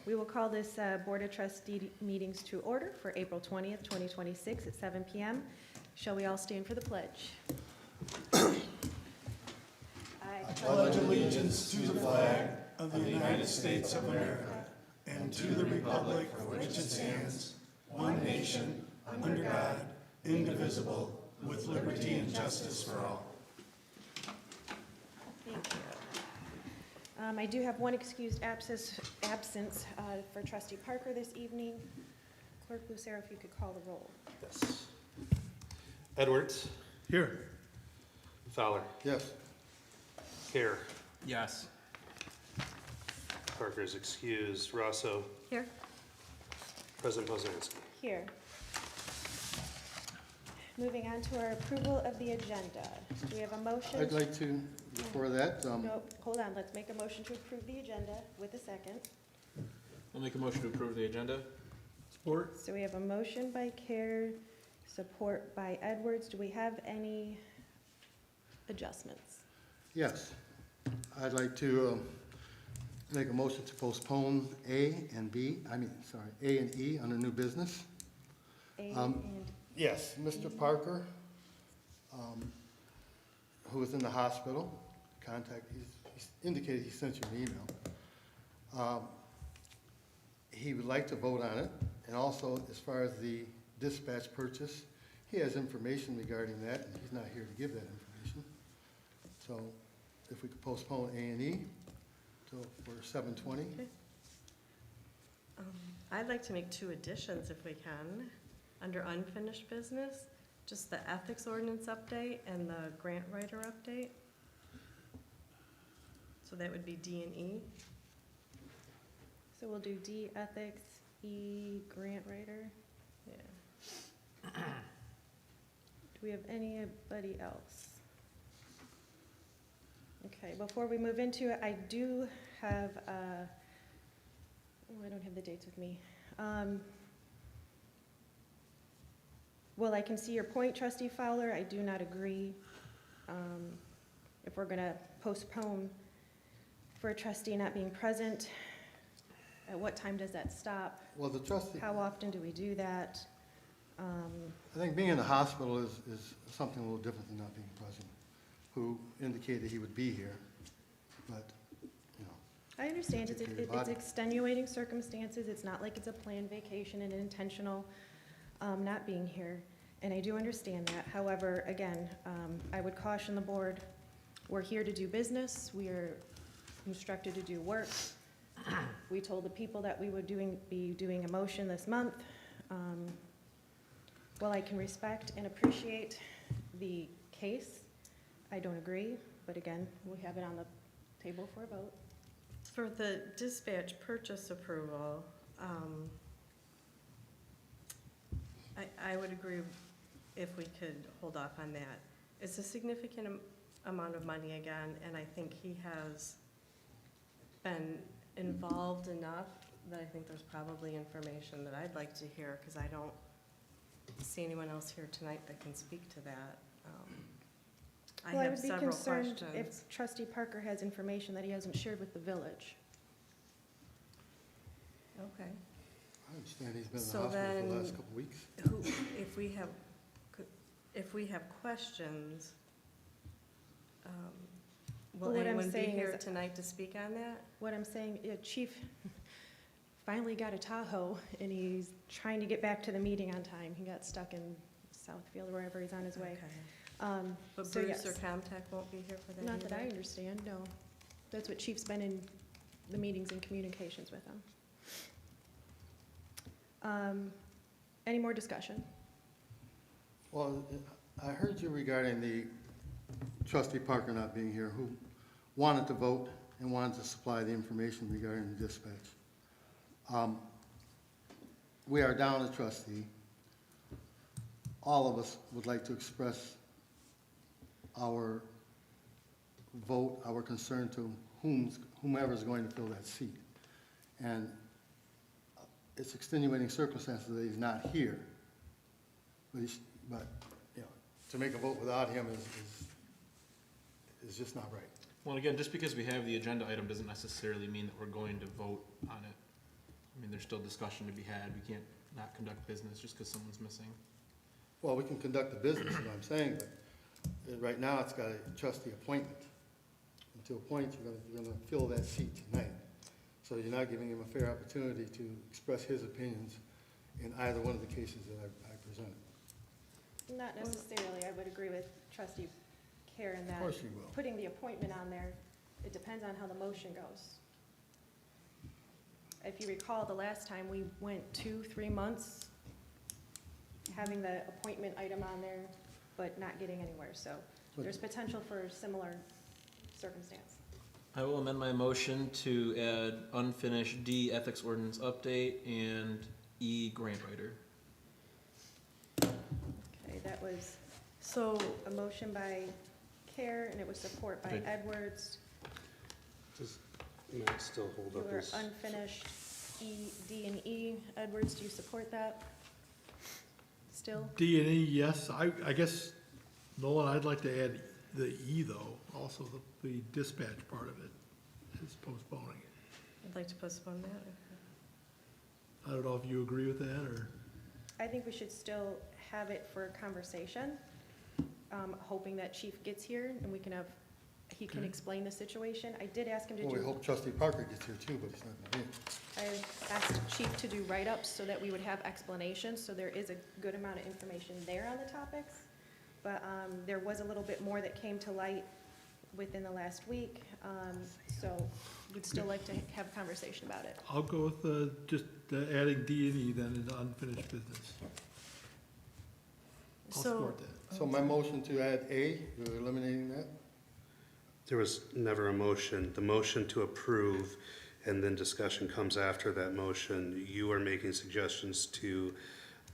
We will call this Board of Trustee meetings to order for April 20th, 2026 at 7 p.m. Shall we all stand for the pledge? I pledge allegiance to the flag of the United States of America and to the republic for which it stands, one nation, under God, indivisible, with liberty and justice for all. Thank you. I do have one excused absence for Trustee Parker this evening. Clerk Lucero, if you could call the roll. Yes. Edwards. Here. Fowler. Yes. Kerr. Yes. Parker is excused. Rosso. Here. President Poznanski. Here. Moving on to our approval of the agenda. Do we have a motion? I'd like to, before that, No, hold on, let's make a motion to approve the agenda with a second. I'll make a motion to approve the agenda. Support. So we have a motion by Kerr, support by Edwards. Do we have any adjustments? yes, I'd like to make a motion to postpone A and E under new business. A Um, and Yes, Mr. Parker, who is in the hospital, he's indicated he sent you an email. He would like to vote on it, and also as far as the dispatch purchase, he has information regarding that, and he's not here to give that information. So if we could postpone A and E for 7:20. Okay. I'd like to make two additions if we can. Under unfinished business, just the ethics ordinance update and the grant writer update. So that would be D and E. So we'll do D, ethics, E, grant writer. Yeah. Do we have anybody else? Okay, before we move into it, I do have, I don't have the dates with me. Well, I can see your point, Trustee Fowler. I do not agree. If we're going to postpone for a trustee not being present, at what time does that stop? Well, the trustee, How often do we do that? I think being in the hospital is something a little different than not being present, who indicated he would be here, but, you know. I understand it's Take care of your it's body. extenuating circumstances. It's not like it's a planned vacation and an intentional not being here, and I do understand that. However, again, I would caution the board, we're here to do business. We are instructed to do work. We told the people that we would be doing a motion this month. While I can respect and appreciate the case, I don't agree, but again, we have it on the table for a vote. For the dispatch purchase approval, I would agree if we could hold off on that. It's a significant amount of money again, and I think he has been involved enough that I think there's probably information that I'd like to hear, because I don't see anyone else here tonight that can speak to that. I Well, I have would be several concerned questions. if Trustee Parker has information that he hasn't shared with the village. Okay. I understand he's been in the So hospital for the then- last couple of weeks. Who, if we have questions, will Well, what I'm anyone be saying here is- tonight to speak on that? What I'm saying, Chief finally got a Tahoe, and he's trying to get back to the meeting on time. He got stuck in Southfield, wherever he's on his way. Okay. But So Bruce or yes. Comtech won't be here for that Not that I either? understand, no. That's what Chief's been in the meetings and communications with him. Any more discussion? Well, I heard you regarding the trustee Parker not being here, who wanted to vote and wanted to supply the information regarding the dispatch. We are down a trustee. All of us would like to express our vote, our concern to whomever is going to fill that seat. And it's extenuating circumstances that he's not here. But you know, to make a vote without him is just not right. Well, again, just because we have the agenda item doesn't necessarily mean that we're going to vote on it. there's still discussion to be had. We can't not conduct business just because someone's missing. Well, we can conduct the business, is what I'm saying, but right now, it's got a trustee appointment. And to appoint, you're gonna fill that seat tonight. So you're not giving him a fair opportunity to express his opinions in either one of the cases that I presented. Not necessarily. I would agree with trustee Karen Of that course you will. putting the appointment on there, it depends on how the motion goes. If you recall, the last time we went 2-3 months having the appointment item on there, but not getting anywhere. So there's potential for a similar circumstance. I will amend my motion to add unfinished D, ethics ordinance update, and E, grant writer. Okay, that was So, a motion by Care, and it was support by Okay. Edwards. Does Matt still hold You up are his? unfinished E, D, and E. Edwards, do you support that? Still? D and E, yes. I guess, Nolan, I'd like to add the E though, also the dispatch part of it is postponing it. I'd like to postpone that. I don't know if you agree with that, or? I think we should still have it for conversation, hoping that Chief gets here and we can have, he can Okay. explain the situation. I did ask him to Well, we do, hope trustee Parker gets here too, but he's not gonna be here. I asked Chief to do write-ups so that we would have explanations, so there is a good amount of information there on the topics. But there was a little bit more that came to light within the last week, so we'd still like to have a conversation about it. I'll go with just adding D and E then into unfinished business. I'll So, support that. So my motion to add A, we're eliminating that? There was never a motion. The motion to approve, and then discussion comes after that motion. You are making suggestions to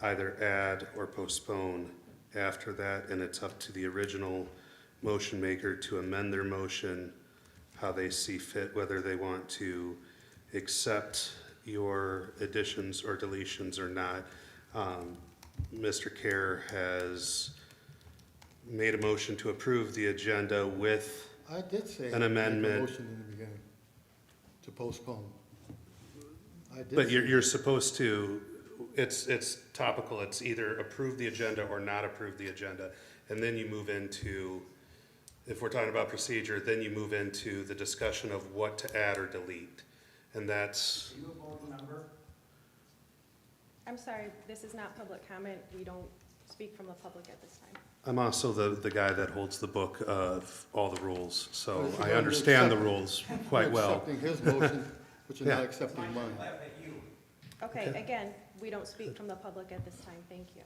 either add or postpone after that, and it's up to the original motion maker to amend their motion how they see fit, whether they want to accept your additions or deletions or not. Mr. Kerr has made a motion to approve the agenda with I did say. An make a amendment. Motion in the beginning to postpone. I did But say- you're supposed to, it's topical, it's either approve the agenda or not approve the agenda. And then you move into, if we're talking about procedure, then you move into the discussion of what to add or delete. And that's, I'm sorry, this is not public comment. We don't speak from the public at this time. I'm also the guy that holds the book of all the rules, so Well, if you're I going to understand the accept- rules quite You're well. accepting his motion, but you're not Yeah. accepting mine. Okay, Okay. again, we don't speak from the public at this time. Thank you.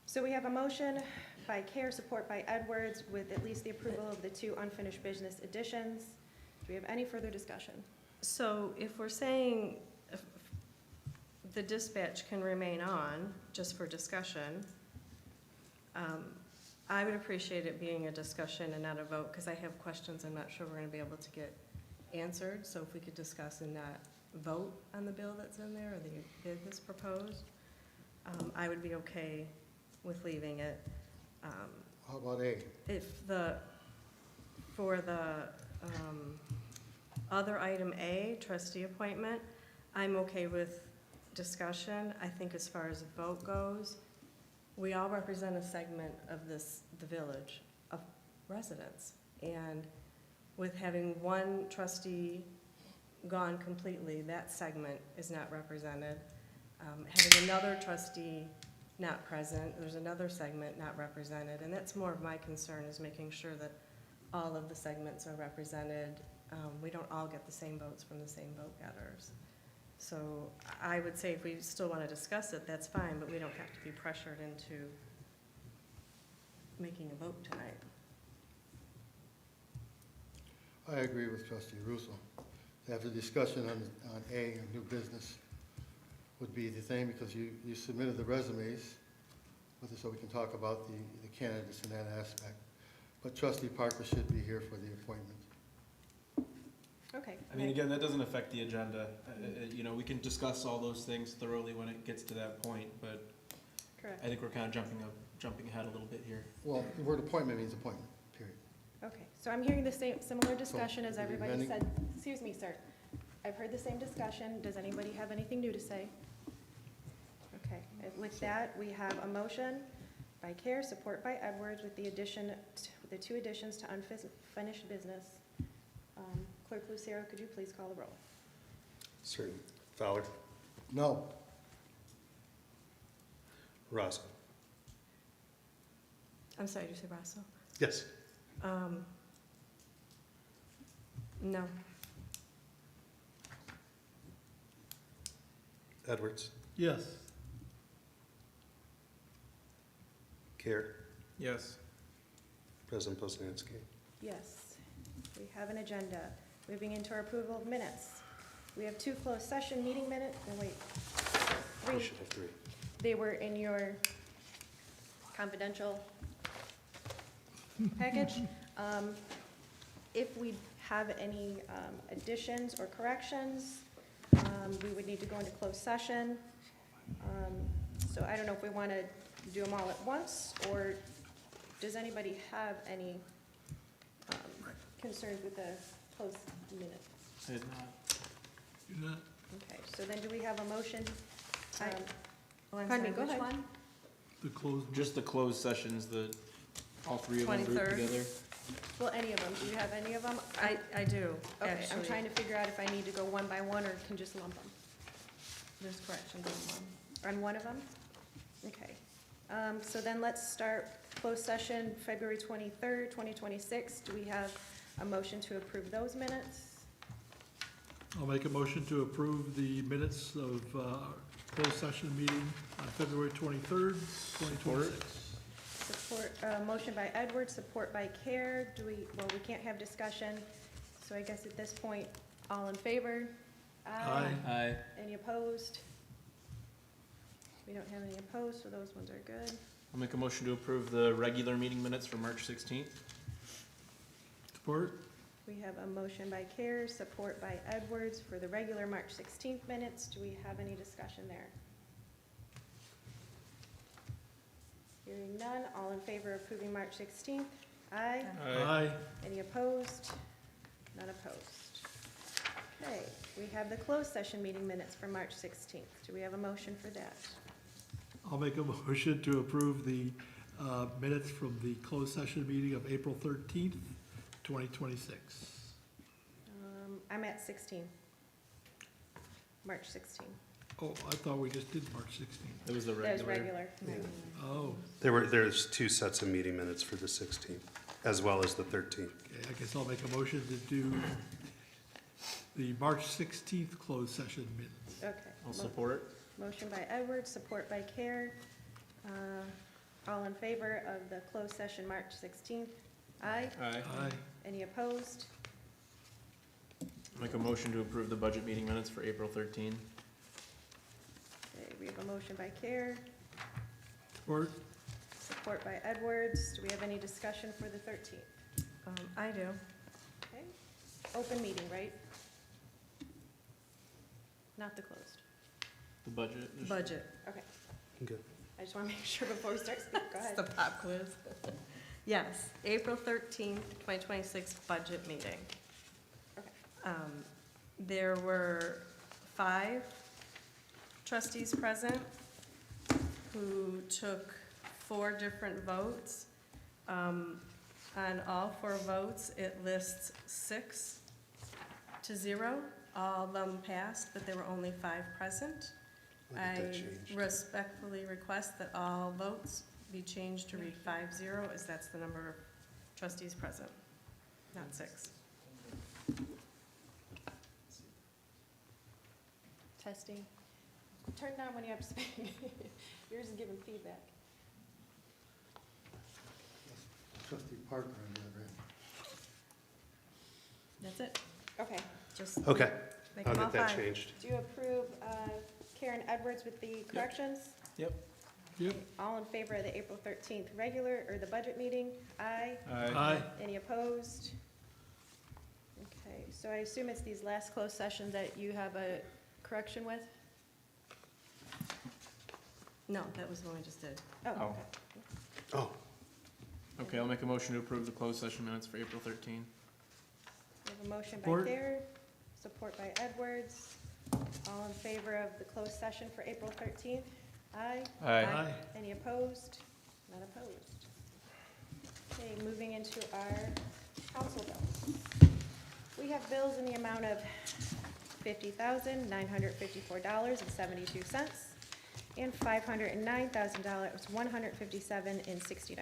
So we have a motion by Care, support by Edwards, with at least the approval of the 2 unfinished business additions. Do we have any further discussion? so if we're saying the dispatch can remain on, just for discussion, I would appreciate it being a discussion and not a vote, because I have questions I'm not sure we're gonna be able to get answered. So if we could discuss and not vote on the bill that's in there, or the bid that's proposed, I would be okay with leaving it. How about A? If for the other item A, trustee appointment, I'm okay with discussion. I think as far as a vote goes, we all represent a segment of the village of residents. And with having one trustee gone completely, that segment is not represented. Having another trustee not present, there's another segment not represented, and that's more of my concern, is making sure that all of the segments are represented. We don't all get the same votes from the same vote getters. So I would say if we still want to discuss it, that's fine, but we don't have to be pressured into making a vote tonight. I agree with trustee Russo. To have the discussion on A, and new business, would be the thing, because you submitted the resumes, so we can talk about the candidates in that aspect. But trustee Parker should be here for the appointment. Okay. I mean, again, that doesn't affect the agenda. You know, we can discuss all those things thoroughly when it gets to that point, but Correct. I think we're kind of jumping ahead a little bit here. Well, the word appointment means appointment, period. Okay, so I'm hearing the same, similar discussion as are you everybody amending? said. Excuse me, sir. I've heard the same discussion. Does anybody have anything new to say? Okay, with that, we have a motion by Care, support by Edwards, with the two additions to unfinished business. Clerk Lucero, could you please call the roll? Certainly. Fowler? No. Rosso? I'm sorry, did you say Rosso? Yes. No. Edwards? Yes. Care? Yes. President Poznanski? Yes. We have an agenda. Moving into our approval of minutes. We have 2 closed session meeting minutes, no wait, We 3. should have 3. They were in your confidential package. If we have any additions or corrections, we would need to go into closed session. So I don't know if we want to do them all at once, or does anybody have any concerns with the closed minutes? I did not. You're not? Okay, so then do we have a motion? I- Oh, I'm Pardon me, sorry, go which ahead. one? The closed. Just the closed sessions, all 3 of them grouped 23rd. together? Well, any of them. Do you have any of them? I do, Okay, I'm actually. trying to figure out if I need to go one by one or can just lump them. There's corrections on one. On one of them? Okay. So then let's start closed session, February 23rd, 2026. Do we have a motion to approve those minutes? I'll make a motion to approve the minutes of closed session meeting on February 23rd, 2026. Support, motion by Edwards, support by Care. We can't have discussion. So I guess at this point, all in favor? Aye. Aye. Any opposed? We don't have any opposed, so those ones are good. I'll make a motion to approve the regular meeting minutes for March 16th. Support? We have a motion by Care, support by Edwards for the regular March 16th minutes. Do we have any discussion there? Hearing none, all in favor of approving March 16th? Aye. Aye. Any opposed? None opposed. Okay, we have the closed session meeting minutes for March 16th. Do we have a motion for that? I'll make a motion to approve the minutes from the closed session meeting of April 13th, 2026. I'm at 16. March 16. Oh, I thought we just did March 16th. It was the That was regular. regular. Oh, There's 2 sets of meeting minutes for the 16th, as well as the 13th. okay, I guess I'll make a motion to do the March 16th closed session minutes. Okay. I'll support. Motion by Edwards, support by Care. All in favor of the closed session March 16th? Aye. Aye. Aye. Any opposed? Make a motion to approve the budget meeting minutes for April 13th. Okay, we have a motion by Care, Support? support by Edwards. Do we have any discussion for the 13th? I do. Okay. Open meeting, right? Not the closed. The budget. just- Budget. Okay. Okay. I just want to make sure before we start speaking. Go It's ahead. the pop quiz. Yes, April 13th, 2026 budget meeting. Okay. There were 5 trustees present who took 4 different votes. On all 4 votes, it lists 6 to 0. All of them passed, but there were only 5 present. I'll get that I changed. respectfully request that all votes be changed to read 5-0, as that's the number of trustees present, not 6. Testing. Turn down when you have to speak. Yours is giving feedback. Trustee Parker on the other end. That's it. Okay. Just Okay, make I'll them all get that 5. changed. Do you approve Karen Edwards with the corrections? Yep. All in favor of the April 13th regular, or the budget meeting? Aye. Aye. Any opposed? Okay, so I assume it's these last closed sessions that you have a correction with? No, that was the one we just did. Oh, Oh. okay. Oh, Okay, I'll make a motion to approve the closed session minutes for April 13th. We have a motion by Support. Care, support by Edwards. All in favor of the closed session for April 13th? Aye. Aye. Any opposed? None opposed. Okay, moving into our council bills. We have bills in the amount of $50,954.72 and $509,000, $157.69.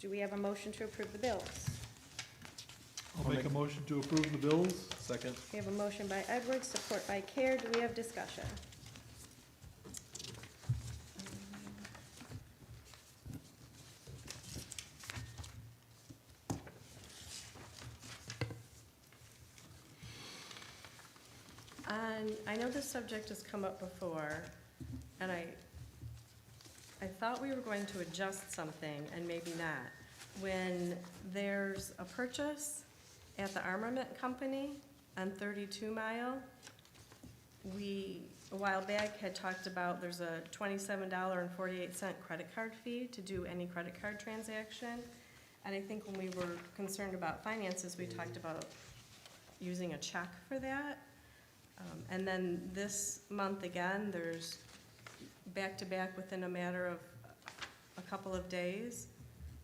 Do we have a motion to approve the bills? I'll make a motion to approve the bills. Second. We have a motion by Edwards, support by Care. Do we have discussion? And I know this subject has come up before, and I thought we were going to adjust something, and maybe not. When there's a purchase at the Armament Company on 32 Mile, we, a while back, had talked about there's a $27.48 credit card fee to do any credit card transaction. And I think when we were concerned about finances, we talked about using a check for that. And then this month again, there's back-to-back within a matter of a couple of days,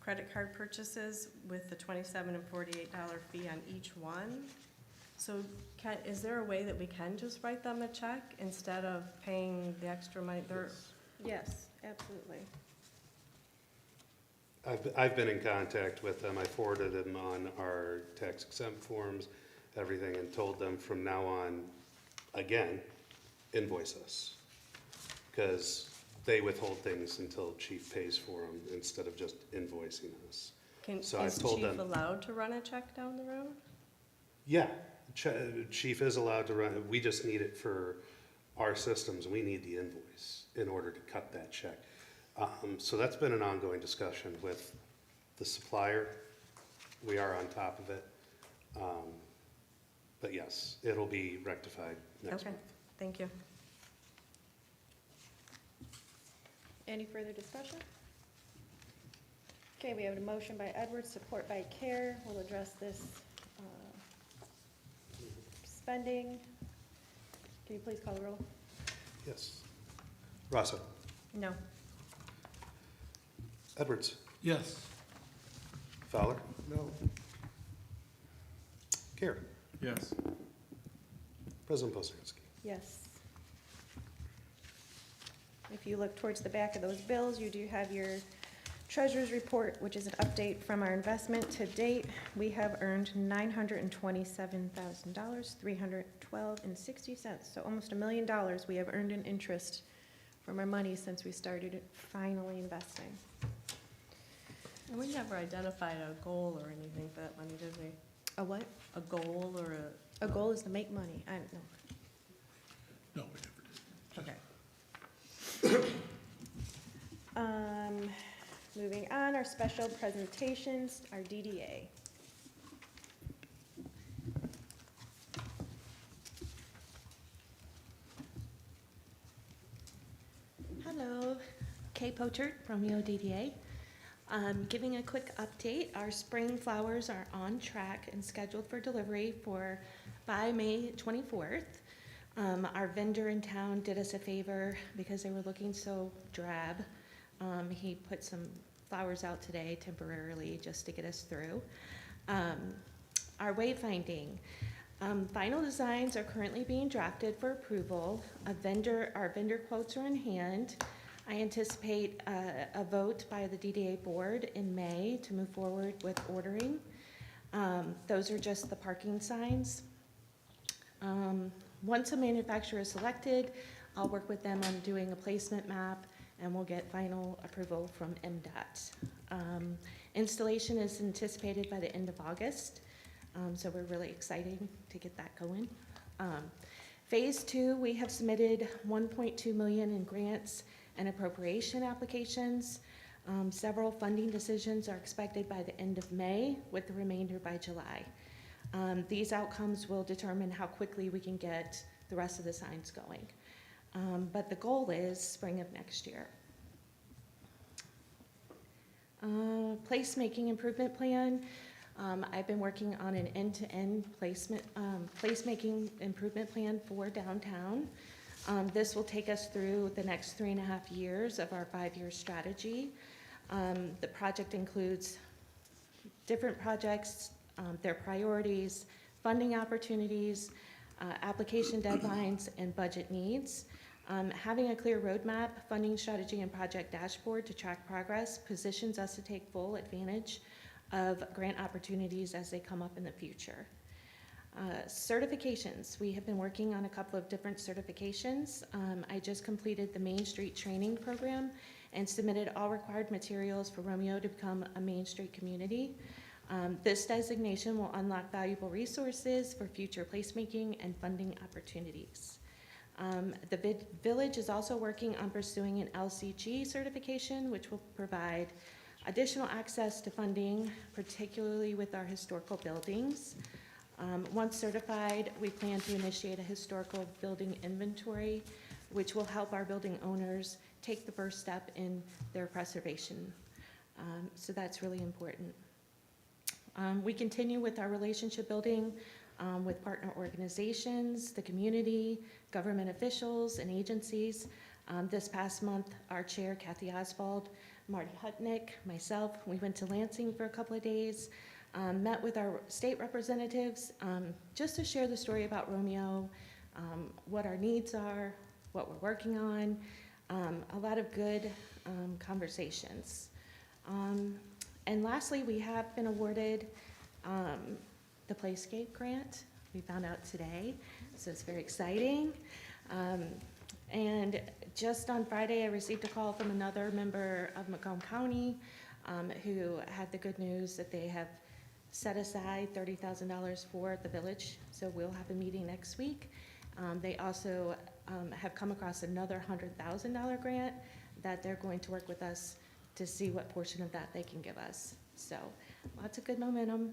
credit card purchases with the $27 and $48 fee on each one. So is there a way that we can just write them a check instead of paying the extra money? Yes, absolutely. I've been in contact with them. I forwarded them on our tax exempt forms, everything, and told them from now on, again, invoice us. Because they withhold things until chief pays for them instead of just invoicing us. So I've Is told chief them- allowed to run a check down the road? Yeah, chief is allowed to run it. We just need it for our systems. We need the invoice in order to cut that check. So that's been an ongoing discussion with the supplier. We are on top of it. But yes, it'll be rectified next Okay, month. thank you. Any further discussion? Okay, we have a motion by Edwards, support by Care. We'll address this spending. Can you please call the roll? Yes. Rosso, No. Edwards, Yes. Fowler, No. Care, Yes. President Poznanski. Yes. If you look towards the back of those bills, you do have your treasurer's report, which is an update from our investment to date. We have earned $927,000, $312.60. So almost $1 million we have earned in interest from our money since we started finally investing. And we never identified a goal or anything for that money, did we? A what? A goal or A goal is to make money. I don't know. No, we never did. okay. Moving on, our special presentations, our DDA. Hello, Kay Pochert, Romeo DDA. Giving a quick update, our spring flowers are on track and scheduled for delivery by May 24th. Our vendor in town did us a favor because they were looking so drab. He put some flowers out today temporarily just to get us through. Our wayfinding. Final designs are currently being drafted for approval. Our vendor quotes are in hand. I anticipate a vote by the DDA board in May to move forward with ordering. Those are just the parking signs. Once a manufacturer is selected, I'll work with them on doing a placement map and we'll get final approval from MDOT. Installation is anticipated by the end of August, so we're really excited to get that going. Phase 2, we have submitted $1.2 million in grants and appropriation applications. Several funding decisions are expected by the end of May, with the remainder by July. These outcomes will determine how quickly we can get the rest of the signs going. But the goal is spring of next year. Placemaking improvement plan. I've been working on an end-to-end placemaking improvement plan for downtown. This will take us through the next 3.5 years of our 5-year strategy. The project includes different projects, their priorities, funding opportunities, application deadlines, and budget needs. Having a clear roadmap, funding strategy, and project dashboard to track progress positions us to take full advantage of grant opportunities as they come up in the future. Certifications. We have been working on a couple of different certifications. I just completed the Main Street training program and submitted all required materials for Romeo to become a Main Street community. This designation will unlock valuable resources for future placemaking and funding opportunities. The village is also working on pursuing an LCG certification, which will provide additional access to funding, particularly with our historical buildings. Once certified, we plan to initiate a historical building inventory, which will help our building owners take the first step in their preservation. So that's really important. We continue with our relationship building with partner organizations, the community, government officials, and agencies. This past month, our chair, Kathy Oswald, Marty Hutnick, myself, we went to Lansing for a couple of days, met with our state representatives just to share the story about Romeo, what our needs are, what we're working on, a lot of good conversations. And lastly, we have been awarded the Playscape grant. We found out today, so it's very exciting. And just on Friday, I received a call from another member of Macomb County who had the good news that they have set aside $30,000 for the village, so we'll have a meeting next week. They also have come across another $100,000 grant that they're going to work with us to see what portion of that they can give us. So lots of good momentum.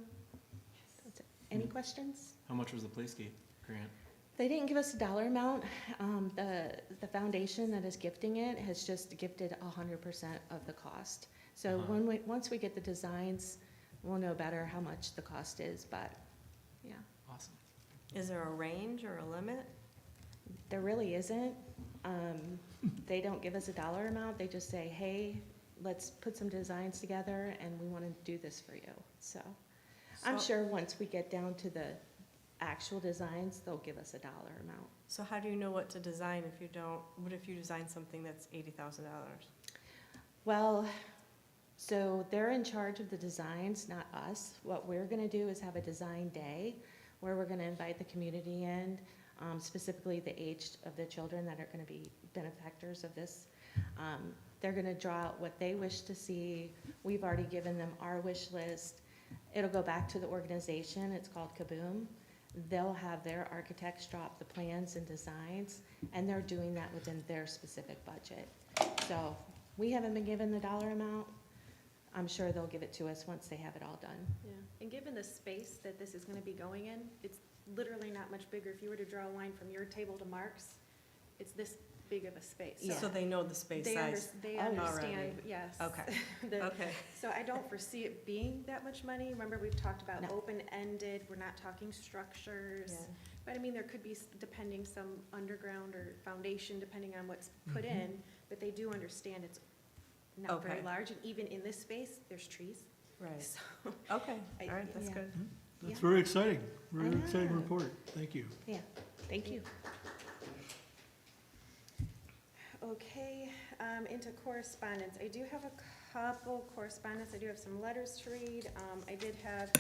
That's it. Any questions? How much was the Playscape grant? They didn't give us a dollar amount. The foundation that is gifting it has just gifted 100% of the cost. So once we get the designs, we'll know better how much the cost is, but yeah. Awesome. Is there a range or a limit? There really isn't. They don't give us a dollar amount. They just say, hey, let's put some designs together and we want to do this for you. So I'm sure once we get down to the actual designs, they'll give us a dollar amount. So how do you know what to design if you don't, what if you design something that's $80,000? Well, so they're in charge of the designs, not us. What we're gonna do is have a design day where we're gonna invite the community in, specifically the age of the children that are gonna be benefactors of this. They're gonna draw out what they wish to see. We've already given them our wish list. It'll go back to the organization. It's called Kaboom. They'll have their architects drop the plans and designs, and they're doing that within their specific budget. So we haven't been given the dollar amount. I'm sure they'll give it to us once they have it all done. Yeah, and given the space that this is gonna be going in, it's literally not much bigger. If you were to draw a line from your table to Mark's, it's this big of a space. Yeah. So they know the space size? They already. understand, yes. Okay. The- Okay. So I don't foresee it being that much money. Remember, we've talked about No. open-ended, we're not talking structures. Yeah. But I mean, there could be, depending, some underground or foundation, depending on what's put in, but they do understand it's not very Okay. large, and even in this space, there's trees. Right. So, Okay, I- all right, that's yeah. good. That's Yeah. very exciting, I very exciting know. report. Thank you. Yeah, thank you. Okay, into correspondence. I do have a couple correspondence. I do have some letters to read. I did have,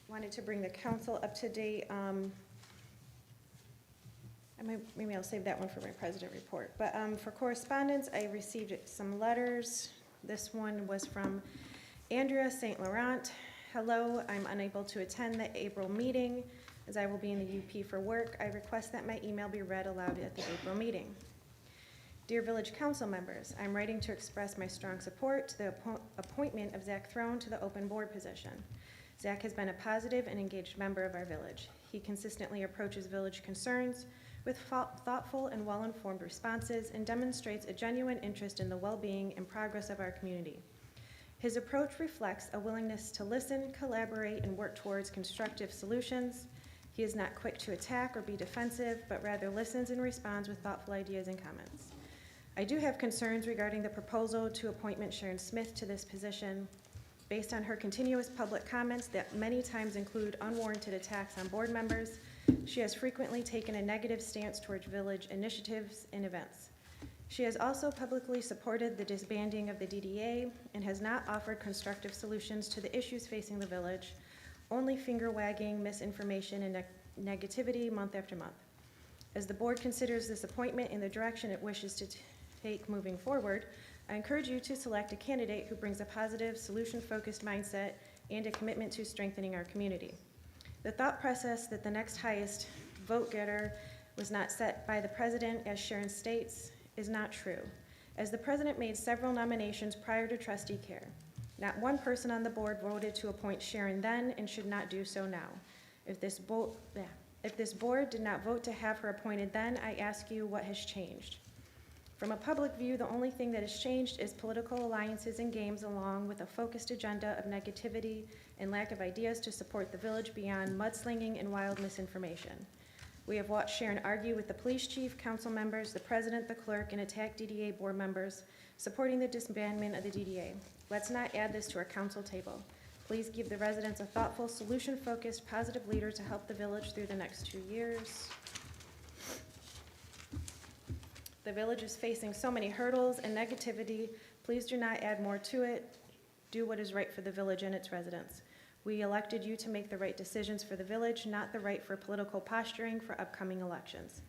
wanted to bring the council up to date. Maybe I'll save that one for my president report. But for correspondence, I received some letters. This one was from Andrea St. Laurent. Hello, I'm unable to attend the April meeting as I will be in the UP for work. I request that my email be read aloud at the April meeting. Dear Village Council members, I'm writing to express my strong support to the appointment of Zach Throne to the open board position. Zach has been a positive and engaged member of our village. He consistently approaches village concerns with thoughtful and well-informed responses and demonstrates a genuine interest in the well-being and progress of our community. His approach reflects a willingness to listen, collaborate, and work towards constructive solutions. He is not quick to attack or be defensive, but rather listens and responds with thoughtful ideas and comments. I do have concerns regarding the proposal to appointment Sharon Smith to this position. Based on her continuous public comments that many times include unwarranted attacks on board members, she has frequently taken a negative stance towards village initiatives and events. She has also publicly supported the disbanding of the DDA and has not offered constructive solutions to the issues facing the village, only finger-wagging, misinformation, and negativity month after month. As the board considers this appointment and the direction it wishes to take moving forward, I encourage you to select a candidate who brings a positive, solution-focused mindset and a commitment to strengthening our community. The thought process that the next highest vote getter was not set by the president, as Sharon states, is not true, as the president made several nominations prior to trustee care. Not one person on the board voted to appoint Sharon then and should not do so now. If this board did not vote to have her appointed then, I ask you, what has changed? From a public view, the only thing that has changed is political alliances and games, along with a focused agenda of negativity and lack of ideas to support the village beyond mudslinging and wild misinformation. We have watched Sharon argue with the police chief, council members, the president, the clerk, and attack DDA board members, supporting the disbandment of the DDA. Let's not add this to our council table. Please give the residents a thoughtful, solution-focused, positive leader to help the village through the next 2 years. The village is facing so many hurdles and negativity. Please do not add more to it. Do what is right for the village and its residents. We elected you to make the right decisions for the village, not the right for political posturing for upcoming elections.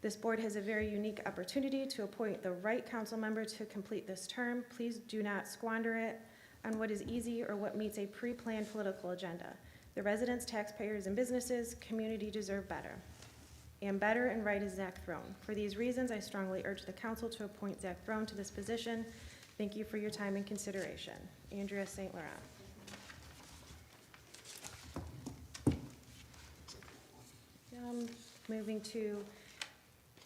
This board has a very unique opportunity to appoint the right council member to complete this term. Please do not squander it on what is easy or what meets a pre-planned political agenda. The residents, taxpayers, and businesses, community deserve better. And better and right is Zach Throne. For these reasons, I strongly urge the council to appoint Zach Throne to this position. Thank you for your time and consideration. Andrea St. Laurent. Moving to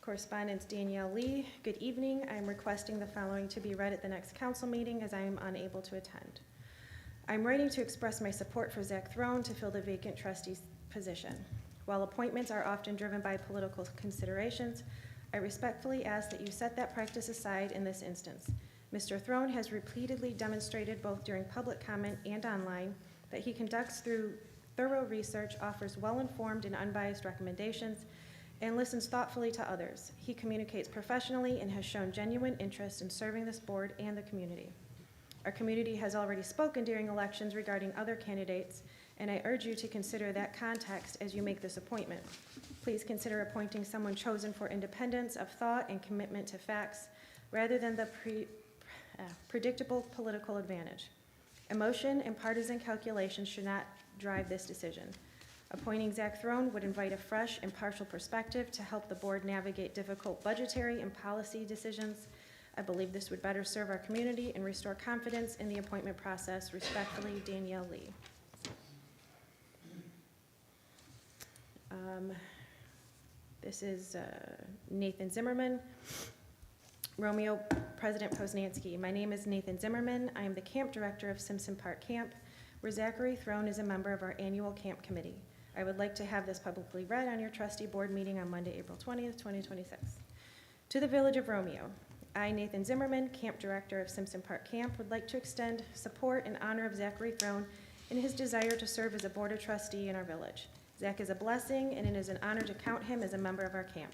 correspondence, Danielle Lee. Good evening. I am requesting the following to be read at the next council meeting as I am unable to attend. I'm writing to express my support for Zach Throne to fill the vacant trustee position. While appointments are often driven by political considerations, I respectfully ask that you set that practice aside in this instance. Mr. Throne has repeatedly demonstrated, both during public comment and online, that he conducts through thorough research, offers well-informed and unbiased recommendations, and listens thoughtfully to others. He communicates professionally and has shown genuine interest in serving this board and the community. Our community has already spoken during elections regarding other candidates, and I urge you to consider that context as you make this appointment. Please consider appointing someone chosen for independence of thought and commitment to facts, rather than the predictable political advantage. Emotion and partisan calculations should not drive this decision. Appointing Zach Throne would invite a fresh, impartial perspective to help the board navigate difficult budgetary and policy decisions. I believe this would better serve our community and restore confidence in the appointment process. Respectfully, Danielle Lee. This is Nathan Zimmerman. Romeo, President Posnanski. My name is Nathan Zimmerman. I am the camp director of Simpson Park Camp, where Zachary Throne is a member of our annual camp committee. I would like to have this publicly read on your trustee board meeting on Monday, April 20th, 2026. To the Village of Romeo, I, Nathan Zimmerman, camp director of Simpson Park Camp, would like to extend support and honor of Zachary Throne in his desire to serve as a board of trustee in our village. Zach is a blessing, and it is an honor to count him as a member of our camp.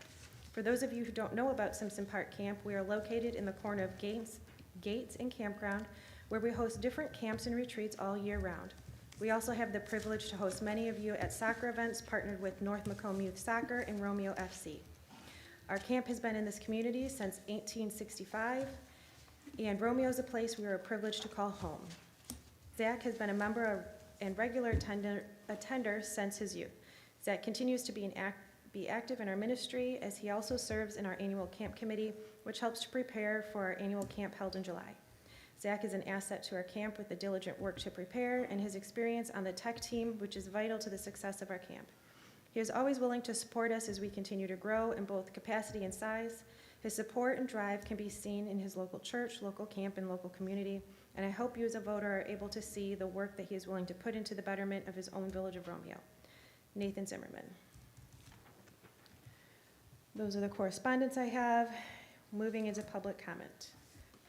For those of you who don't know about Simpson Park Camp, we are located in the corner of Gates and Campground, where we host different camps and retreats all year round. We also have the privilege to host many of you at soccer events partnered with North Macomb Youth Soccer and Romeo FC. Our camp has been in this community since 1865, and Romeo is a place we are privileged to call home. Zach has been a member and regular attender since his youth. Zach continues to be active in our ministry, as he also serves in our annual camp committee, which helps to prepare for our annual camp held in July. Zach is an asset to our camp with the diligent work to prepare and his experience on the tech team, which is vital to the success of our camp. He is always willing to support us as we continue to grow in both capacity and size. His support and drive can be seen in his local church, local camp, and local community. and I hope you as a voter are able to see the work that he is willing to put into the betterment of his own village of Romeo. Nathan Zimmerman. Those are the correspondence I have. Moving into public comment.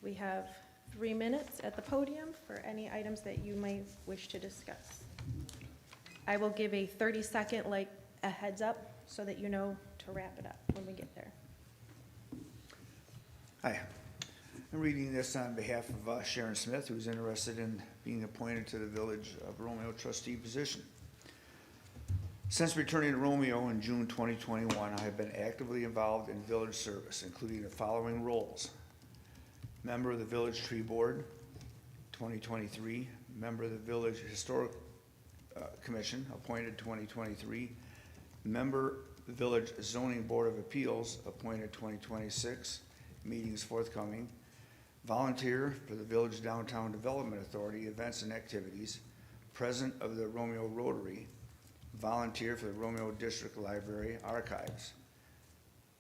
We have 3 minutes at the podium for any items that you might wish to discuss. I will give a 30-second, like a heads up, so that you know to wrap it up when we get there. Hi, I'm reading this on behalf of Sharon Smith, who's interested in being appointed to the Village of Romeo trustee position. Since returning to Romeo in June 2021, I have been actively involved in village service, including the following roles: member of the Village Tree Board, 2023, member of the Village Historic Commission, appointed 2023, member of the Village Zoning Board of Appeals, appointed 2026, meetings forthcoming, volunteer for the Village Downtown Development Authority, events and activities, president of the Romeo Rotary, volunteer for the Romeo District Library Archives.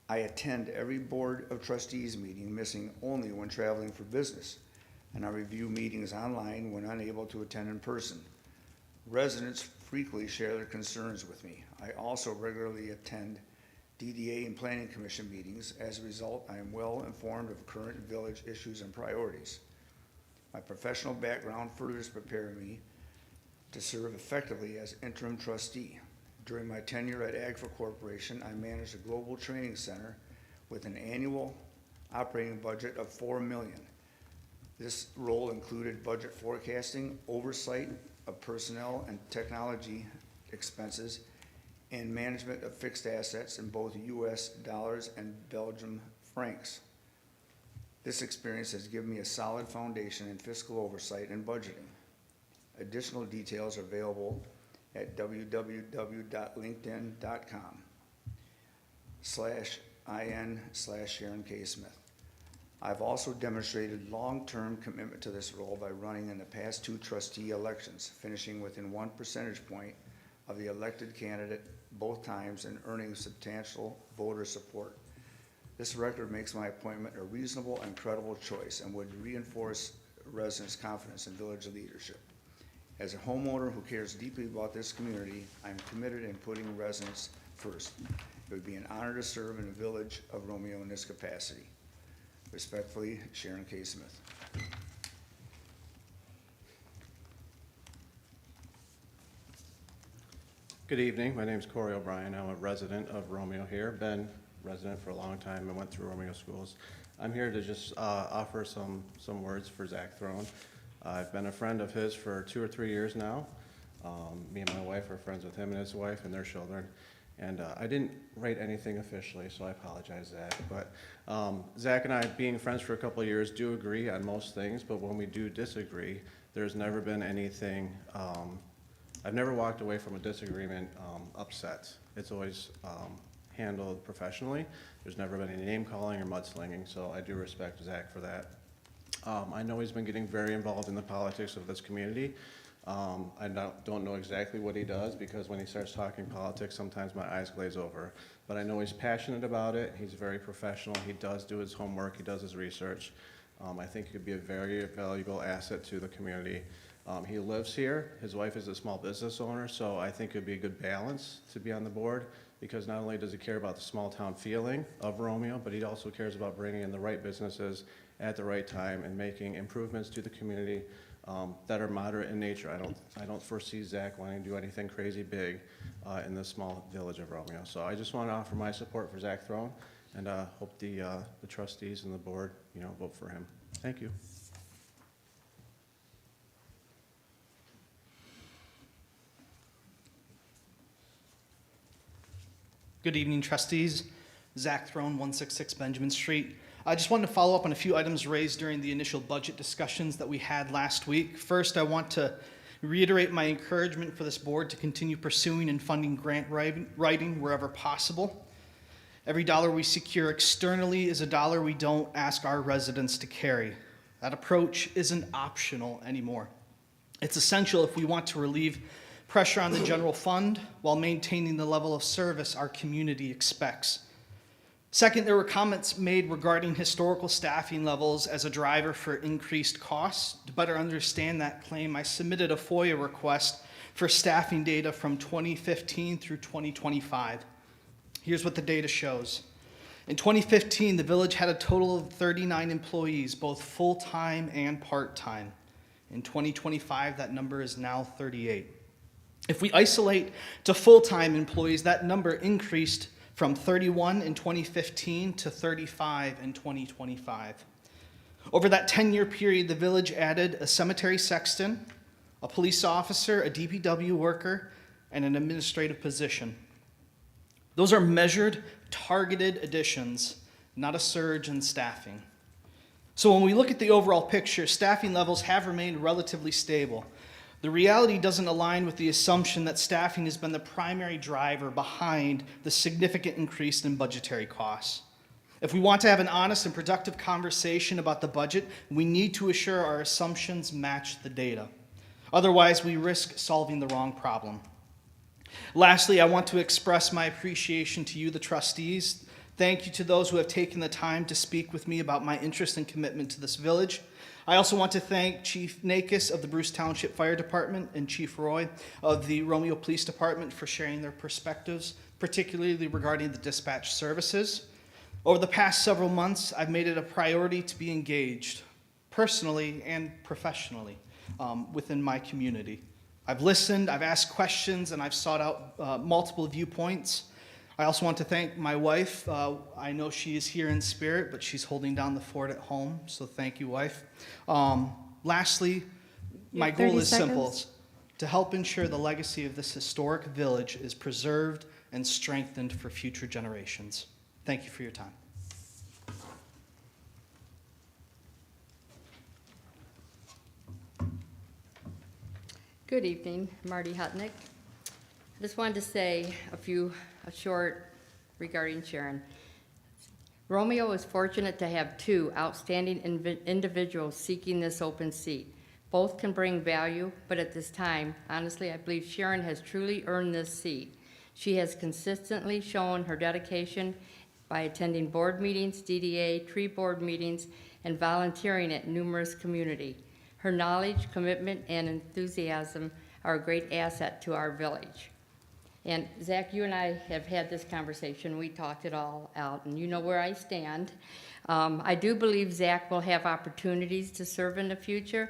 I attend every Board of Trustees meeting, missing only when traveling for business, and I review meetings online when unable to attend in person. Residents frequently share their concerns with me. I also regularly attend DDA and Planning Commission meetings. As a result, I am well informed of current village issues and priorities. My professional background further prepared me to serve effectively as interim trustee. During my tenure at Agfa Corporation, I managed a global training center with an annual operating budget of $4 million. This role included budget forecasting, oversight of personnel and technology expenses, and management of fixed assets in both US dollars and Belgian francs. This experience has given me a solid foundation in fiscal oversight and budgeting. Additional details are available at www.linkedin.com/in/Sharon K. Smith. I've also demonstrated long-term commitment to this role by running in the past 2 trustee elections, finishing within 1 percentage point of the elected candidate both times and earning substantial voter support. This record makes my appointment a reasonable and credible choice and would reinforce residents' confidence in village leadership. As a homeowner who cares deeply about this community, I'm committed in putting residents first. It would be an honor to serve in the Village of Romeo in this capacity. Respectfully, Sharon K. Smith. Good evening. My name is Corey O'Brien. I'm a resident of Romeo here. Been resident for a long time and went through Romeo schools. I'm here to just offer some words for Zach Throne. I've been a friend of his for 2 or 3 years now. Me and my wife are friends with him and his wife and their children. And I didn't write anything officially, so I apologize, Zach. But Zach and I, being friends for a couple of years, do agree on most things, but when we do disagree, there's never been anything, I've never walked away from a disagreement upset. It's always handled professionally. There's never been any name calling or mudslinging, so I do respect Zach for that. I know he's been getting very involved in the politics of this community. I don't know exactly what he does, because when he starts talking politics, sometimes my eyes glaze over. But I know he's passionate about it. He's very professional. He does do his homework. He does his research. I think he could be a very valuable asset to the community. He lives here. His wife is a small business owner, so I think it would be a good balance to be on the board, because not only does he care about the small town feeling of Romeo, but he also cares about bringing in the right businesses at the right time and making improvements to the community that are moderate in nature. I don't foresee Zach wanting to do anything crazy big in the small village of Romeo. So I just want to offer my support for Zach Throne, and hope the trustees and the board, vote for him. Thank you. Good evening, trustees. Zach Throne, 166 Benjamin Street. I just wanted to follow up on a few items raised during the initial budget discussions that we had last week. First, I want to reiterate my encouragement for this board to continue pursuing and funding grant writing wherever possible. Every dollar we secure externally is a dollar we don't ask our residents to carry. That approach isn't optional anymore. It's essential if we want to relieve pressure on the general fund while maintaining the level of service our community expects. Second, there were comments made regarding historical staffing levels as a driver for increased costs. To better understand that claim, I submitted a FOIA request for staffing data from 2015 through 2025. Here's what the data shows. In 2015, the village had a total of 39 employees, both full-time and part-time. In 2025, that number is now 38. If we isolate to full-time employees, that number increased from 31 in 2015 to 35 in 2025. Over that 10-year period, the village added a cemetery sexton, a police officer, a DPW worker, and an administrative position. Those are measured, targeted additions, not a surge in staffing. So when we look at the overall picture, staffing levels have remained relatively stable. The reality doesn't align with the assumption that staffing has been the primary driver behind the significant increase in budgetary costs. If we want to have an honest and productive conversation about the budget, we need to assure our assumptions match the data. Otherwise, we risk solving the wrong problem. Lastly, I want to express my appreciation to you, the trustees. Thank you to those who have taken the time to speak with me about my interest and commitment to this village. I also want to thank Chief Nakis of the Bruce Township Fire Department and Chief Roy of the Romeo Police Department for sharing their perspectives, particularly regarding the dispatch services. Over the past several months, I've made it a priority to be engaged, personally and professionally, within my community. I've listened, I've asked questions, and I've sought out multiple viewpoints. I also want to thank my wife. I know she is here in spirit, but she's holding down the fort at home, so thank you, wife. Lastly, my goal is simple, to help ensure the legacy of this historic village is preserved and strengthened for future generations. Thank you for your time. Good evening, Marty Hutnick. I just wanted to say a short regarding Sharon. Romeo is fortunate to have two outstanding individuals seeking this open seat. Both can bring value, but at this time, honestly, I believe Sharon has truly earned this seat. She has consistently shown her dedication by attending board meetings, DDA, tree board meetings, and volunteering at numerous community. Her knowledge, commitment, and enthusiasm are a great asset to our village. And Zach, you and I have had this conversation. We talked it all out, and you know where I stand. I do believe Zach will have opportunities to serve in the future,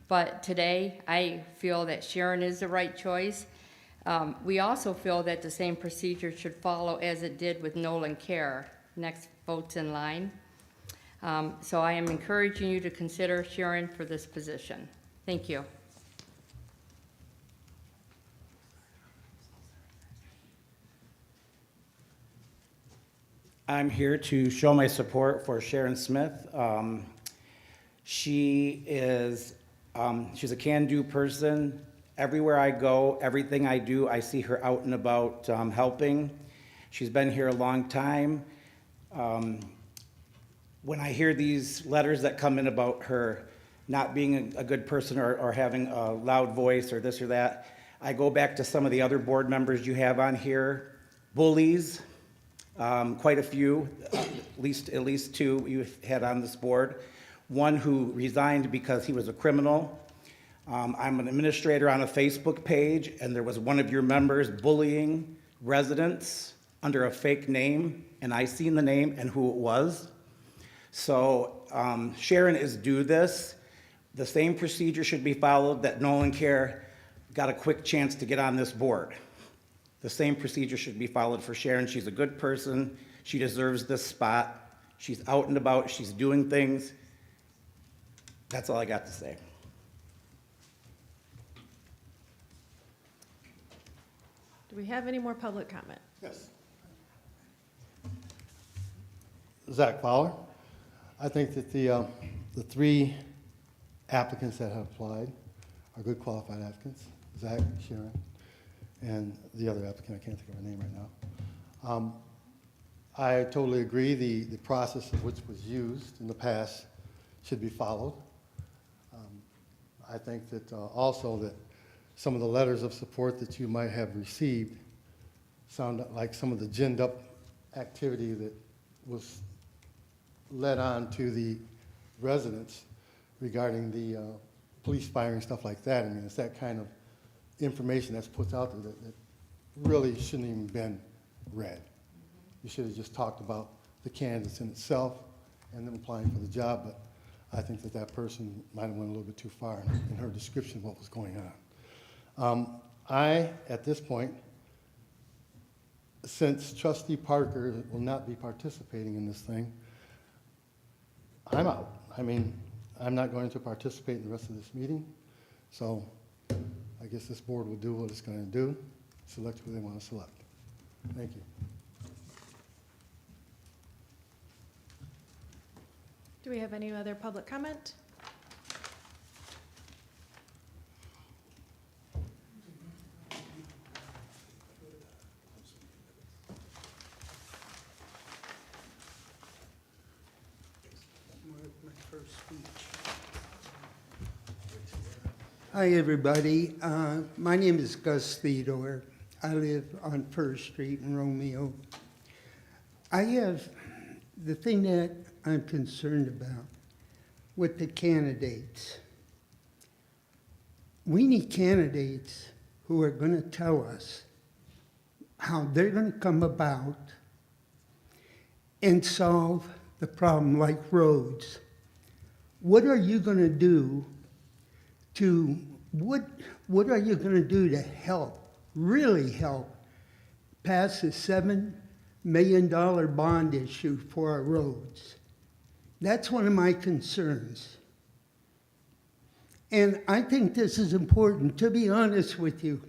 but today I feel that Sharon is the right choice. We also feel that the same procedure should follow as it did with Nolan Care, next votes in line. So I am encouraging you to consider Sharon for this position. Thank you. I'm here to show my support for Sharon Smith. She's a can-do person. Everywhere I go, everything I do, I see her out and about helping. She's been here a long time. When I hear these letters that come in about her not being a good person or having a loud voice or this or that, I go back to some of the other board members you have on here. Bullies, quite a few, at least two you've had on this board. One who resigned because he was a criminal. I'm an administrator on a Facebook page, and there was one of your members bullying residents under a fake name, and I seen the name and who it was. So Sharon is due this. The same procedure should be followed that Nolan Care got a quick chance to get on this board. The same procedure should be followed for Sharon. She's a good person. She deserves this spot. She's out and about. She's doing things. That's all I got to say. Do we have any more public comment? Yes. Zach Fowler. I think that the three applicants that have applied are good qualified applicants. Zach, Sharon, and the other applicant, I can't think of her name right now. I totally agree the process of which was used in the past should be followed. I think that also that some of the letters of support that you might have received sound like some of the ginned up activity that was led on to the residents regarding the police firing, stuff like that. I mean, it's that kind of information that's put out there that really shouldn't even been read. You should have just talked about the candidates in itself and them applying for the job, but I think that that person might have went a little bit too far in her description of what was going on. I, at this point, since Trustee Parker will not be participating in this thing, I'm out. I mean, I'm not going to participate in the rest of this meeting, so I guess this board will do what it's going to do, select who they want to select. Thank you. Do we have any other public comment? Hi, everybody. My name is Gus Theodore. I live on First Street in Romeo. The thing that I'm concerned about with the candidates. We need candidates who are going to tell us how they're going to come about and solve the problem, like roads. What are you going to do what are you going to do to help, really help, pass a $7 million bond issue for our roads? That's one of my concerns. And I think this is important. To be honest with you,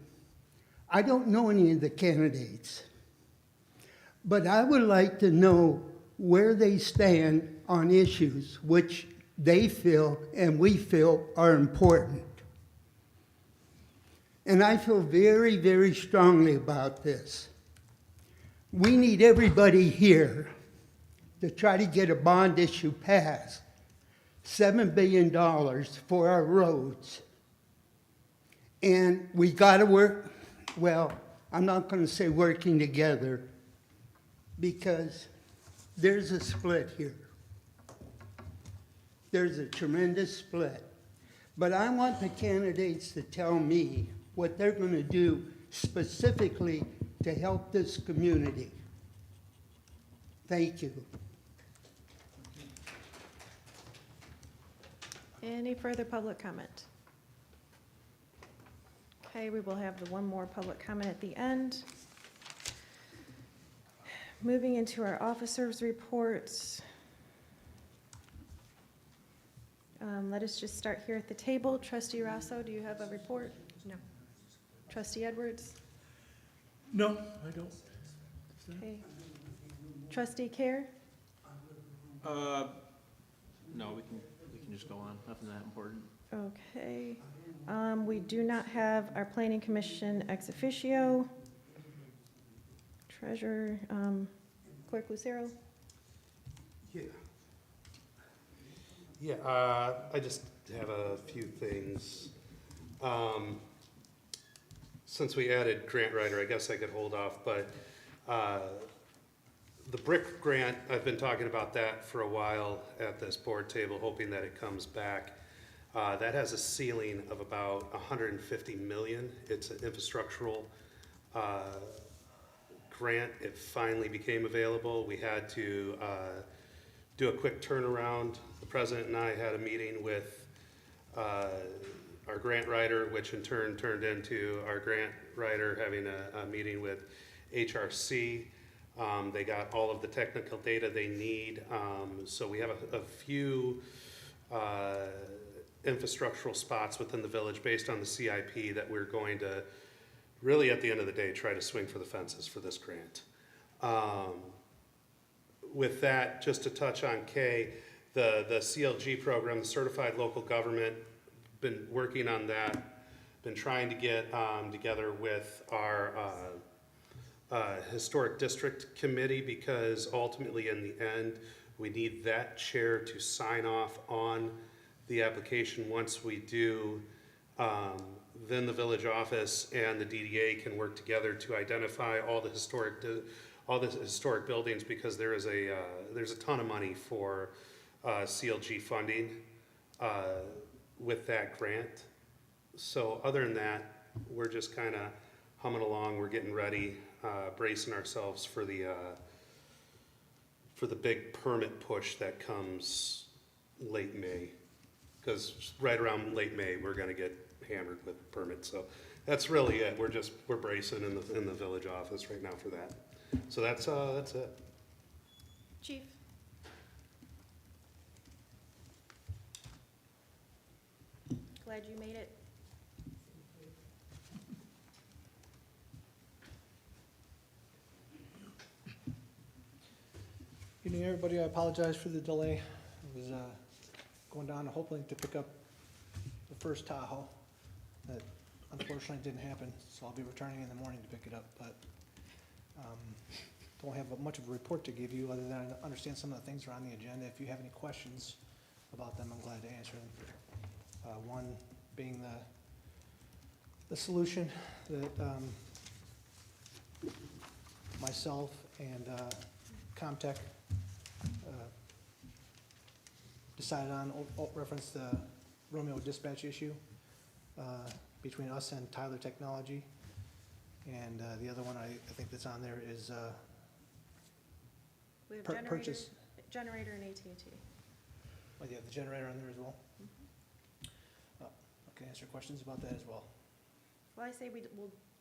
I don't know any of the candidates, but I would like to know where they stand on issues which they feel and we feel are important. And I feel very, very strongly about this. We need everybody here to try to get a bond issue passed, $7 billion for our roads. And we got to work, well, I'm not going to say working together, because there's a split here. There's a tremendous split. But I want the candidates to tell me what they're going to do specifically to help this community. Thank you. Any further public comment? Okay, we will have the one more public comment at the end. Moving into our officers' reports. Let us just start here at the table. Trustee Rosso, do you have a report? No. Trustee Edwards? No, I don't. Okay. Trustee Care? No, we can just go on. Nothing that important. Okay. We do not have our planning commission ex officio. Treasurer, Clerk Lucero? Yeah, I just have a few things. Since we added grant writer, I guess I could hold off, but the brick grant, I've been talking about that for a while at this board table, hoping that it comes back. That has a ceiling of about 150 million. It's an infrastructural grant. It finally became available. We had to do a quick turnaround. The president and I had a meeting with our grant writer, which in turn turned into our grant writer having a meeting with HRC. They got all of the technical data they need. So we have a few infrastructural spots within the village based on the CIP that we're going to really, at the end of the day, try to swing for the fences for this grant. With that, just to touch on K, the CLG program, the Certified Local Government, been working on that, been trying to get together with our Historic District Committee, because ultimately in the end, we need that chair to sign off on the application. Once we do, then the village office and the DDA can work together to identify all the all the historic buildings, because there's a ton of money for CLG funding with that grant. So other than that, we're just kind of humming along. We're getting ready, bracing ourselves for the big permit push that comes late May. Because right around late May, we're going to get hammered with permits. So that's really it. We're bracing in the village office right now for that. So that's it. Chief? Glad you made it. Evening, everybody. I apologize for the delay. I was going down to Hopeland to pick up the first Tahoe. That unfortunately didn't happen, so I'll be returning in the morning to pick it up. But don't have much of a report to give you, other than I understand some of the things are on the agenda. If you have any questions about them, I'm glad to answer them. One being the solution that myself and Comtech decided on, reference the Romeo dispatch issue between us and Tyler Technology. And the other one I think that's on there is We have purchase. generator and AT&T. Oh, you have the generator on there as well? I can answer questions about that as well. Well, I say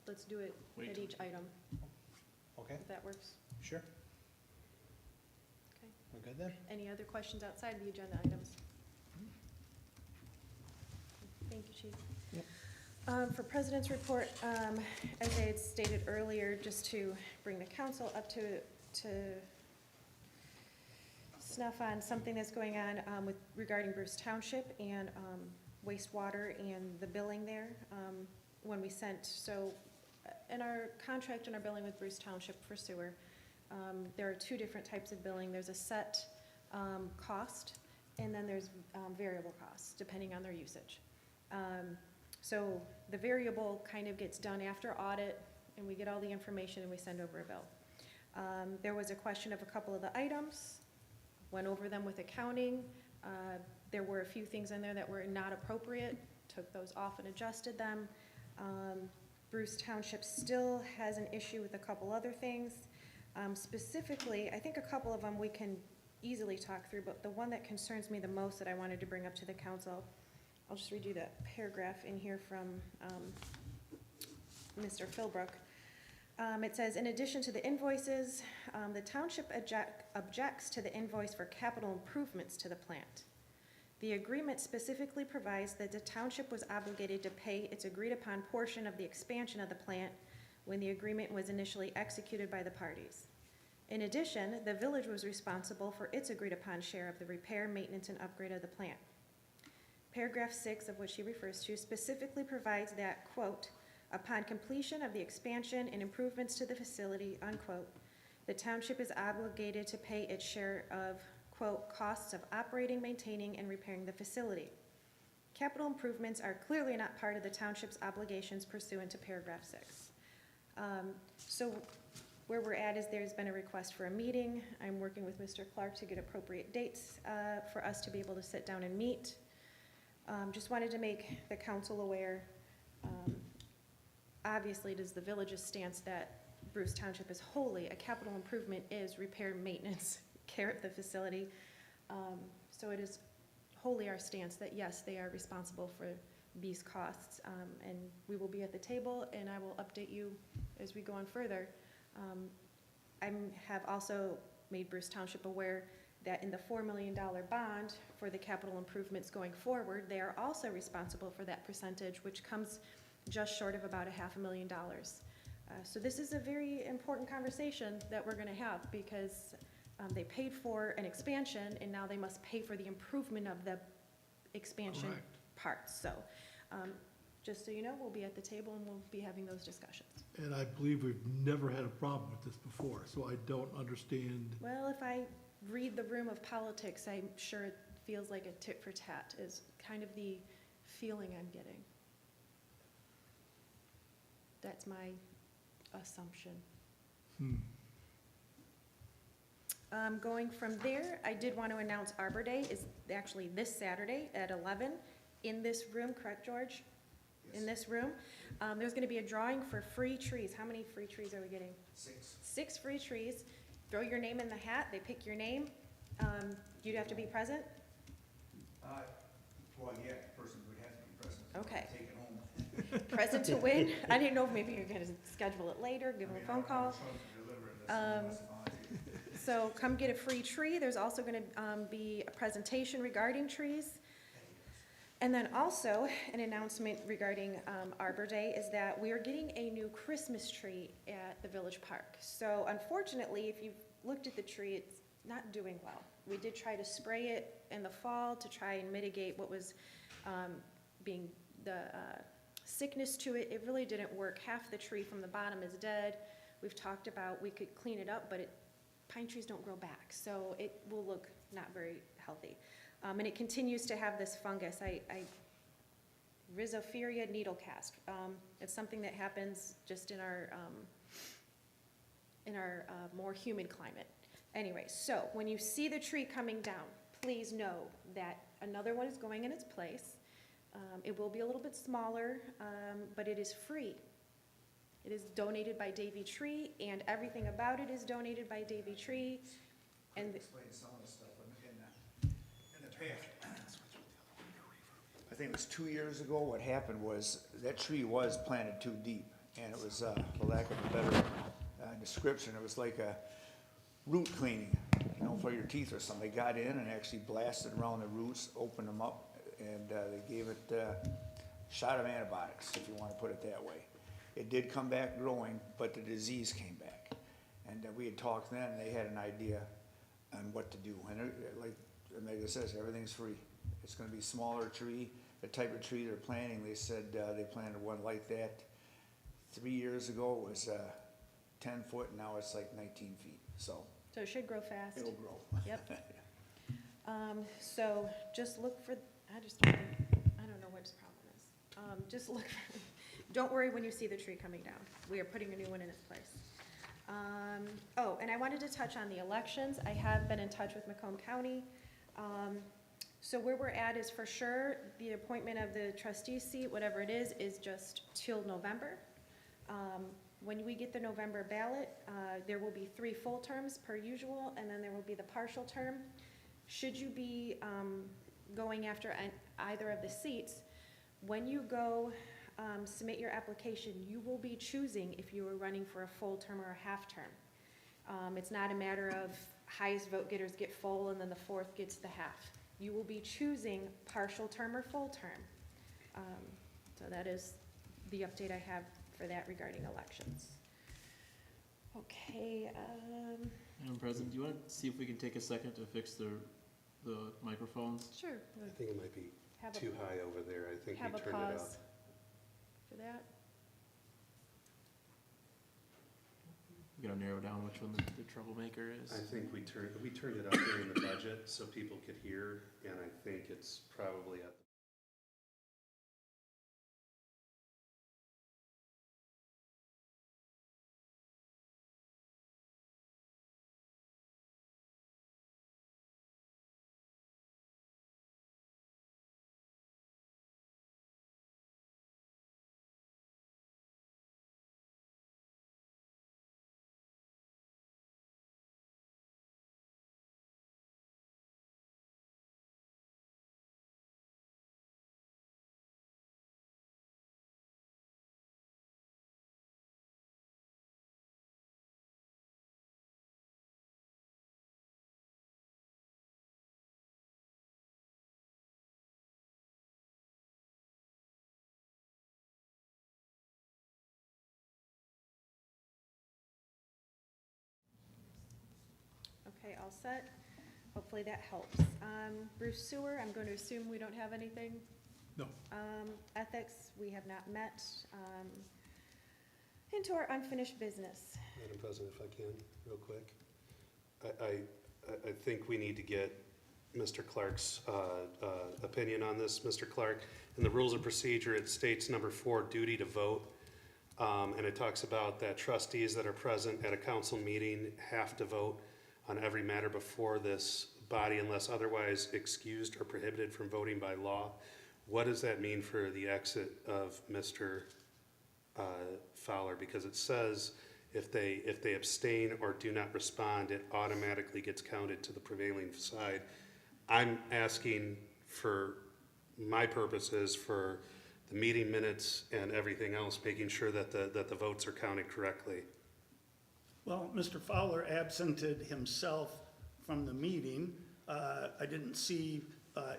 let's do it at each item, Okay, if that works. sure. Okay. We're good then? Any other questions outside the agenda items? Thank you, Chief. Yep. For President's report, as I had stated earlier, just to bring the council up to snuff on something that's going on regarding Bruce Township and wastewater and the billing there. When we sent, in our contract and our billing with Bruce Township for sewer, there are two different types of billing. There's a set cost, and then there's variable costs, depending on their usage. So the variable kind of gets done after audit, and we get all the information and we send over a bill. There was a question of a couple of the items, went over them with accounting. There were a few things in there that were not appropriate, took those off and adjusted them. Bruce Township still has an issue with a couple other things. Specifically, I think a couple of them we can easily talk through, but the one that concerns me the most that I wanted to bring up to the council, I'll just read you that paragraph in here from Mr. Philbrook. It says, in addition to the invoices, the township objects to the invoice for capital improvements to the plant. The agreement specifically provides that the township was obligated to pay its agreed-upon portion of the expansion of the plant when the agreement was initially executed by the parties. In addition, the village was responsible for its agreed-upon share of the repair, maintenance, and upgrade of the plant. Paragraph 6, of which he refers to, specifically provides that, quote, upon completion of the expansion and improvements to the facility, unquote, the township is obligated to pay its share of, quote, costs of operating, maintaining, and repairing the facility. Capital improvements are clearly not part of the township's obligations pursuant to paragraph 6. So where we're at is there's been a request for a meeting. I'm working with Mr. Clark to get appropriate dates for us to be able to sit down and meet. Just wanted to make the council aware. Obviously, it is the village's stance that Bruce Township is wholly, a capital improvement is repair, maintenance, care of the facility. So it is wholly our stance that yes, they are responsible for these costs. And we will be at the table, and I will update you as we go on further. I have also made Bruce Township aware that in the $4 million bond for the capital improvements going forward, they are also responsible for that percentage, which comes just short of about $500,000. So this is a very important conversation that we're going to have, because they paid for an expansion and now they must pay for the improvement of the expansion parts. So just so you know, we'll be at the table and we'll be having those discussions. And I believe we've never had a problem with this before, so I don't understand. Well, if I read the room of politics, I'm sure it feels like a tit for tat is kind of the feeling I'm getting. That's my assumption. Going from there, I did want to announce Arbor Day is actually this Saturday at 11 in this room, correct, George? In this room. There's going to be a drawing for free trees. How many free trees are we getting? 6. 6 free trees. Throw your name in the hat. They pick your name. You'd have to be present? Well, yeah, the person would have to be present. Okay. Take it home. Present to win. I didn't know if maybe you're going to schedule it later, give them a phone call. So come get a free tree. There's also going to be a presentation regarding trees. And then also, an announcement regarding Arbor Day is that we are getting a new Christmas tree at the Village Park. So unfortunately, if you've looked at the tree, it's not doing well. We did try to spray it in the fall to try and mitigate what was being the sickness to it. It really didn't work. Half the tree from the bottom is dead. We've talked about we could clean it up, but pine trees don't grow back, so it will look not very healthy. And it continues to have this fungus, Rhizopharia needlecast. It's something that happens just in our more humid climate. Anyway, so when you see the tree coming down, please know that another one is going in its place. It will be a little bit smaller, but it is free. It is donated by Davy Tree, and everything about it is donated by Davy Tree. And Explain some of the stuff in the past. I think it was 2 years ago, what happened was, that tree was planted too deep, and it was, for lack of a better description, it was like a root cleaning, you know, for your teeth or something. They got in and actually blasted around the roots, opened them up, and they gave it a shot of antibiotics, if you want to put it that way. It did come back growing, but the disease came back. And we had talked then, and they had an idea on what to do. And like Megan says, everything's free. It's gonna be a smaller tree, the type of tree they're planting. They said they planted one like that 3 years ago. It was 10 foot, and now it's like 19 feet, so. so it should grow fast. It'll grow. Yep. So just look for, I don't know what his problem is. Just look, don't worry when you see the tree coming down. We are putting a new one in its place. Oh, and I wanted to touch on the elections. I have been in touch with Macomb County. So where we're at is for sure, the appointment of the trustee seat, whatever it is just till November. When we get the November ballot, there will be 3 full terms per usual, and then there will be the partial term. Should you be going after either of the seats, when you go submit your application, you will be choosing if you are running for a full term or a half term. It's not a matter of highest vote getters get full and then the fourth gets the half. You will be choosing partial term or full term. So that is the update I have for that regarding elections. Okay. Madam President, do you want to see if we can take a second to fix the microphones? Sure. I think it might be Have a- too high over there. I think we Have a turned it up. pause for that. We gotta narrow down which one the troublemaker is. I think we turned it up during the budget so people could hear, and I think it's probably at the Okay, all set. Hopefully that helps. Bruce Sewer, I'm going to assume we don't have anything. No. Ethics, we have not met. Into our unfinished business. Madam President, if I can, real quick. I think we need to get Mr. Clark's opinion on this. Mr. Clark, in the rules of procedure, it states number 4, duty to vote. And it talks about that trustees that are present at a council meeting have to vote. on every matter before this body unless otherwise excused or prohibited from voting by law. What does that mean for the exit of Mr. Fowler? Because it says if they abstain or do not respond, it automatically gets counted to the prevailing side. I'm asking for my purposes, for the meeting minutes and everything else, making sure that the votes are counted correctly. Well, Mr. Fowler absented himself from the meeting. I didn't see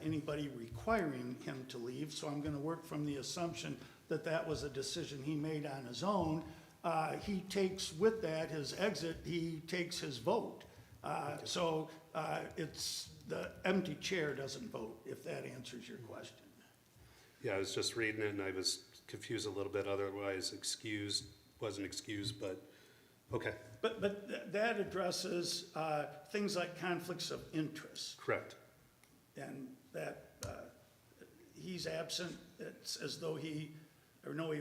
anybody requiring him to leave, so I'm going to work from the assumption that that was a decision he made on his own. He takes with that his exit, he takes his vote. So it's the empty chair doesn't vote, if that answers your question. Yeah, I was just reading it and I was confused a little bit. Otherwise, excused, wasn't excused, but okay. But that addresses things like conflicts of interest. Correct. And that he's absent, it's as though he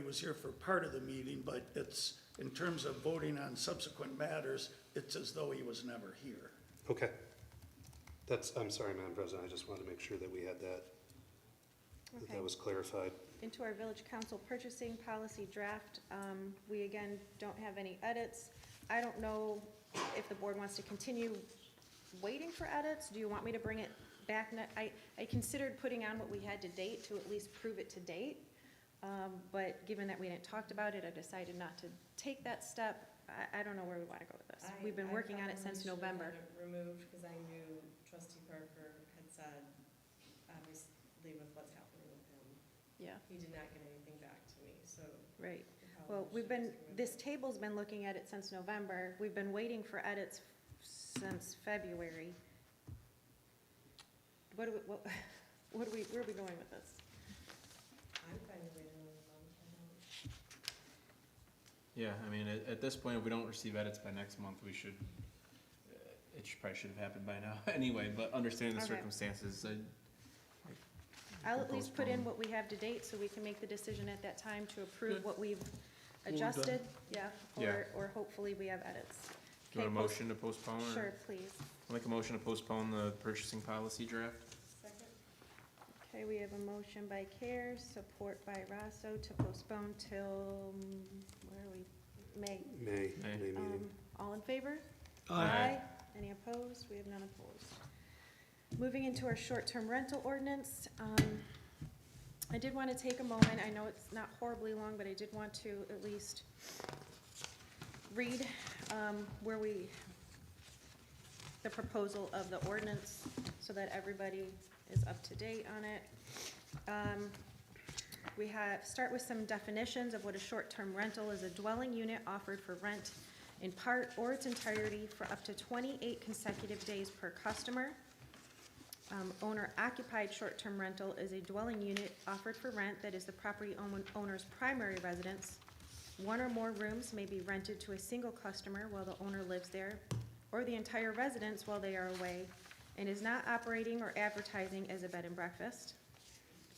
was here for part of the meeting, but it's, in terms of voting on subsequent matters, it's as though he was never here. Okay. I'm sorry, Madam President, I just wanted to make sure that we had that, Okay. that was clarified. Into our village council purchasing policy draft, we again don't have any edits. I don't know if the board wants to continue waiting for edits. Do you want me to bring it back? I considered putting on what we had to date to at least prove it to date. But given that we didn't talk about it, I decided not to take that step. I don't know where we want to go with this. We've been working on it since November. I probably should have had it removed because I knew trustee Parker had said, obviously with what's happening with him, Yeah, he did not get anything back to me, so. right. we probably Well, we've should been, just remove this it. table's been looking at it since November. We've been waiting for edits since February. Where are we going with this? I'm fine with waiting another month. Yeah, I mean, at this point, if we don't receive edits by next month, we should, probably should have happened by now anyway, but understanding the Okay. circumstances, I'll at least put in postpone. what we have to date so we can make the decision at that time to approve Good. what we've What we've done. adjusted. Yeah, Yeah. or hopefully we have edits. Do you want a Okay, motion to postpone? or- Sure, please. I'll make a motion to postpone the purchasing policy draft. Second? Okay, we have a motion by CARE, support by Rosso to postpone till, where are we? May. May meeting. All in favor? Aye. Any opposed? We have none opposed. Moving into our short-term rental ordinance, I did want to take a moment, I know it's not horribly long, but I did want to at least read the proposal of the ordinance so that everybody is up to date on it. We start with some definitions of what a short-term rental is: a dwelling unit offered for rent in part or its entirety for up to 28 consecutive days per customer. Owner-occupied short-term rental is a dwelling unit offered for rent that is the property owner's primary residence. One or more rooms may be rented to a single customer while the owner lives there, or the entire residence while they are away, and is not operating or advertising as a bed and breakfast.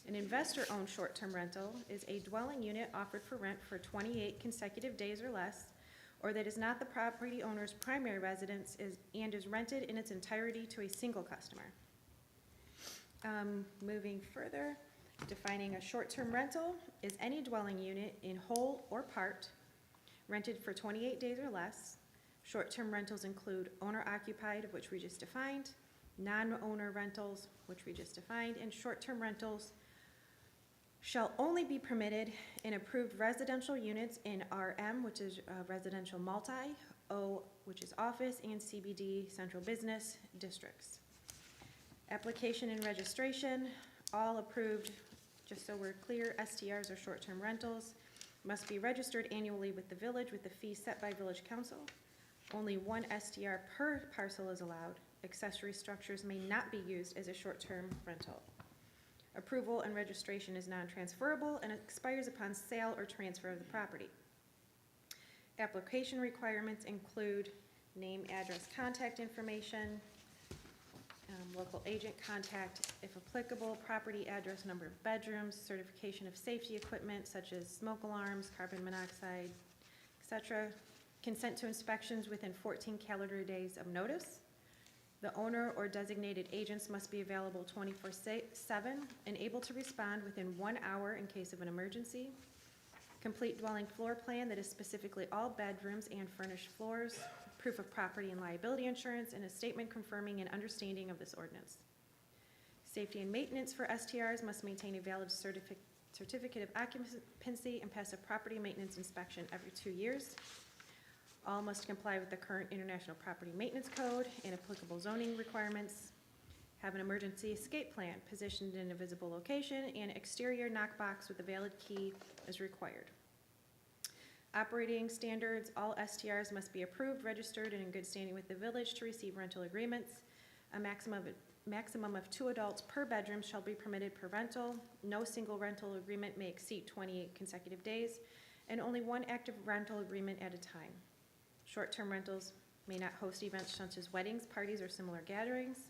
An investor-owned short-term rental is a dwelling unit offered for rent for 28 consecutive days or less, or that is not the property owner's primary residence and is rented in its entirety to a single customer. Moving further, defining a short-term rental is any dwelling unit in whole or part rented for 28 days or less. Short-term rentals include owner-occupied, of which we just defined, non-owner rentals, which we just defined, and short-term rentals shall only be permitted in approved residential units in RM, which is residential multi, O, which is office, and CBD, central business districts. Application and registration, all approved, just so we're clear, STRs or short-term rentals must be registered annually with the village with the fee set by village council. Only one STR per parcel is allowed. Accessory structures may not be used as a short-term rental. Approval and registration is non-transferable and expires upon sale or transfer of the property. Application requirements include name, address, contact information, local agent contact, if applicable, property address, number of bedrooms, certification of safety equipment such as smoke alarms, carbon monoxide, etc. Consent to inspections within 14 calendar days of notice. The owner or designated agents must be available 24/7 and able to respond within 1 hour in case of an emergency. Complete dwelling floor plan that is specifically all bedrooms and furnished floors, proof of property and liability insurance, and a statement confirming an understanding of this ordinance. Safety and maintenance for STRs must maintain a valid certificate of occupancy and pass a property maintenance inspection every 2 years. All must comply with the current International Property Maintenance Code and applicable zoning requirements. Have an emergency escape plan positioned in a visible location, and exterior knockbox with a valid key is required. Operating standards, all STRs must be approved, registered, and in good standing with the village to receive rental agreements. A maximum of 2 adults per bedroom shall be permitted per rental. No single rental agreement may exceed 28 consecutive days, and only 1 active rental agreement at a time. Short-term rentals may not host events such as weddings, parties, or similar gatherings.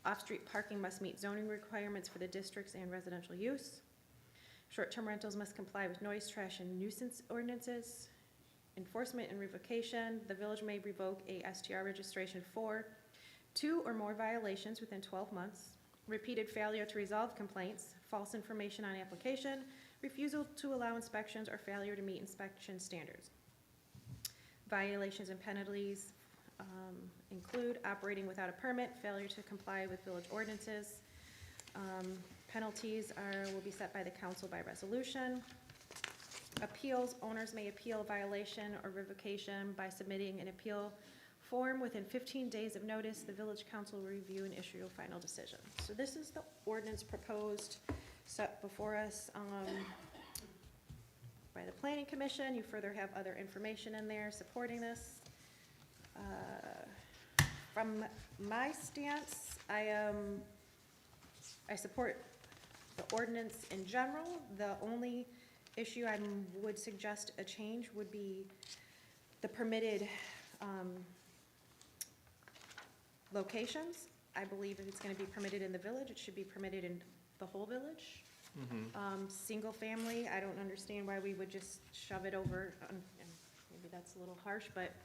Off-street parking must meet zoning requirements for the districts and residential use. Short-term rentals must comply with noise, trash, and nuisance ordinances. Enforcement and revocation, the village may revoke a STR registration for 2 or more violations within 12 months, repeated failure to resolve complaints, false information on application, refusal to allow inspections, or failure to meet inspection standards. Violations and penalties include operating without a permit, failure to comply with village ordinances. Penalties will be set by the council by resolution. Appeals, owners may appeal a violation or revocation by submitting an appeal form within 15 days of notice. The village council will review and issue a final decision. So this is the ordinance proposed set before us by the Planning Commission. You further have other information in there supporting this. From my stance, I support the ordinance in general. The only issue I would suggest a change would be the permitted locations. I believe if it's going to be permitted in the village, it should be permitted in the whole village. Single family, I don't understand why we would just shove it over, and maybe that's a little harsh, but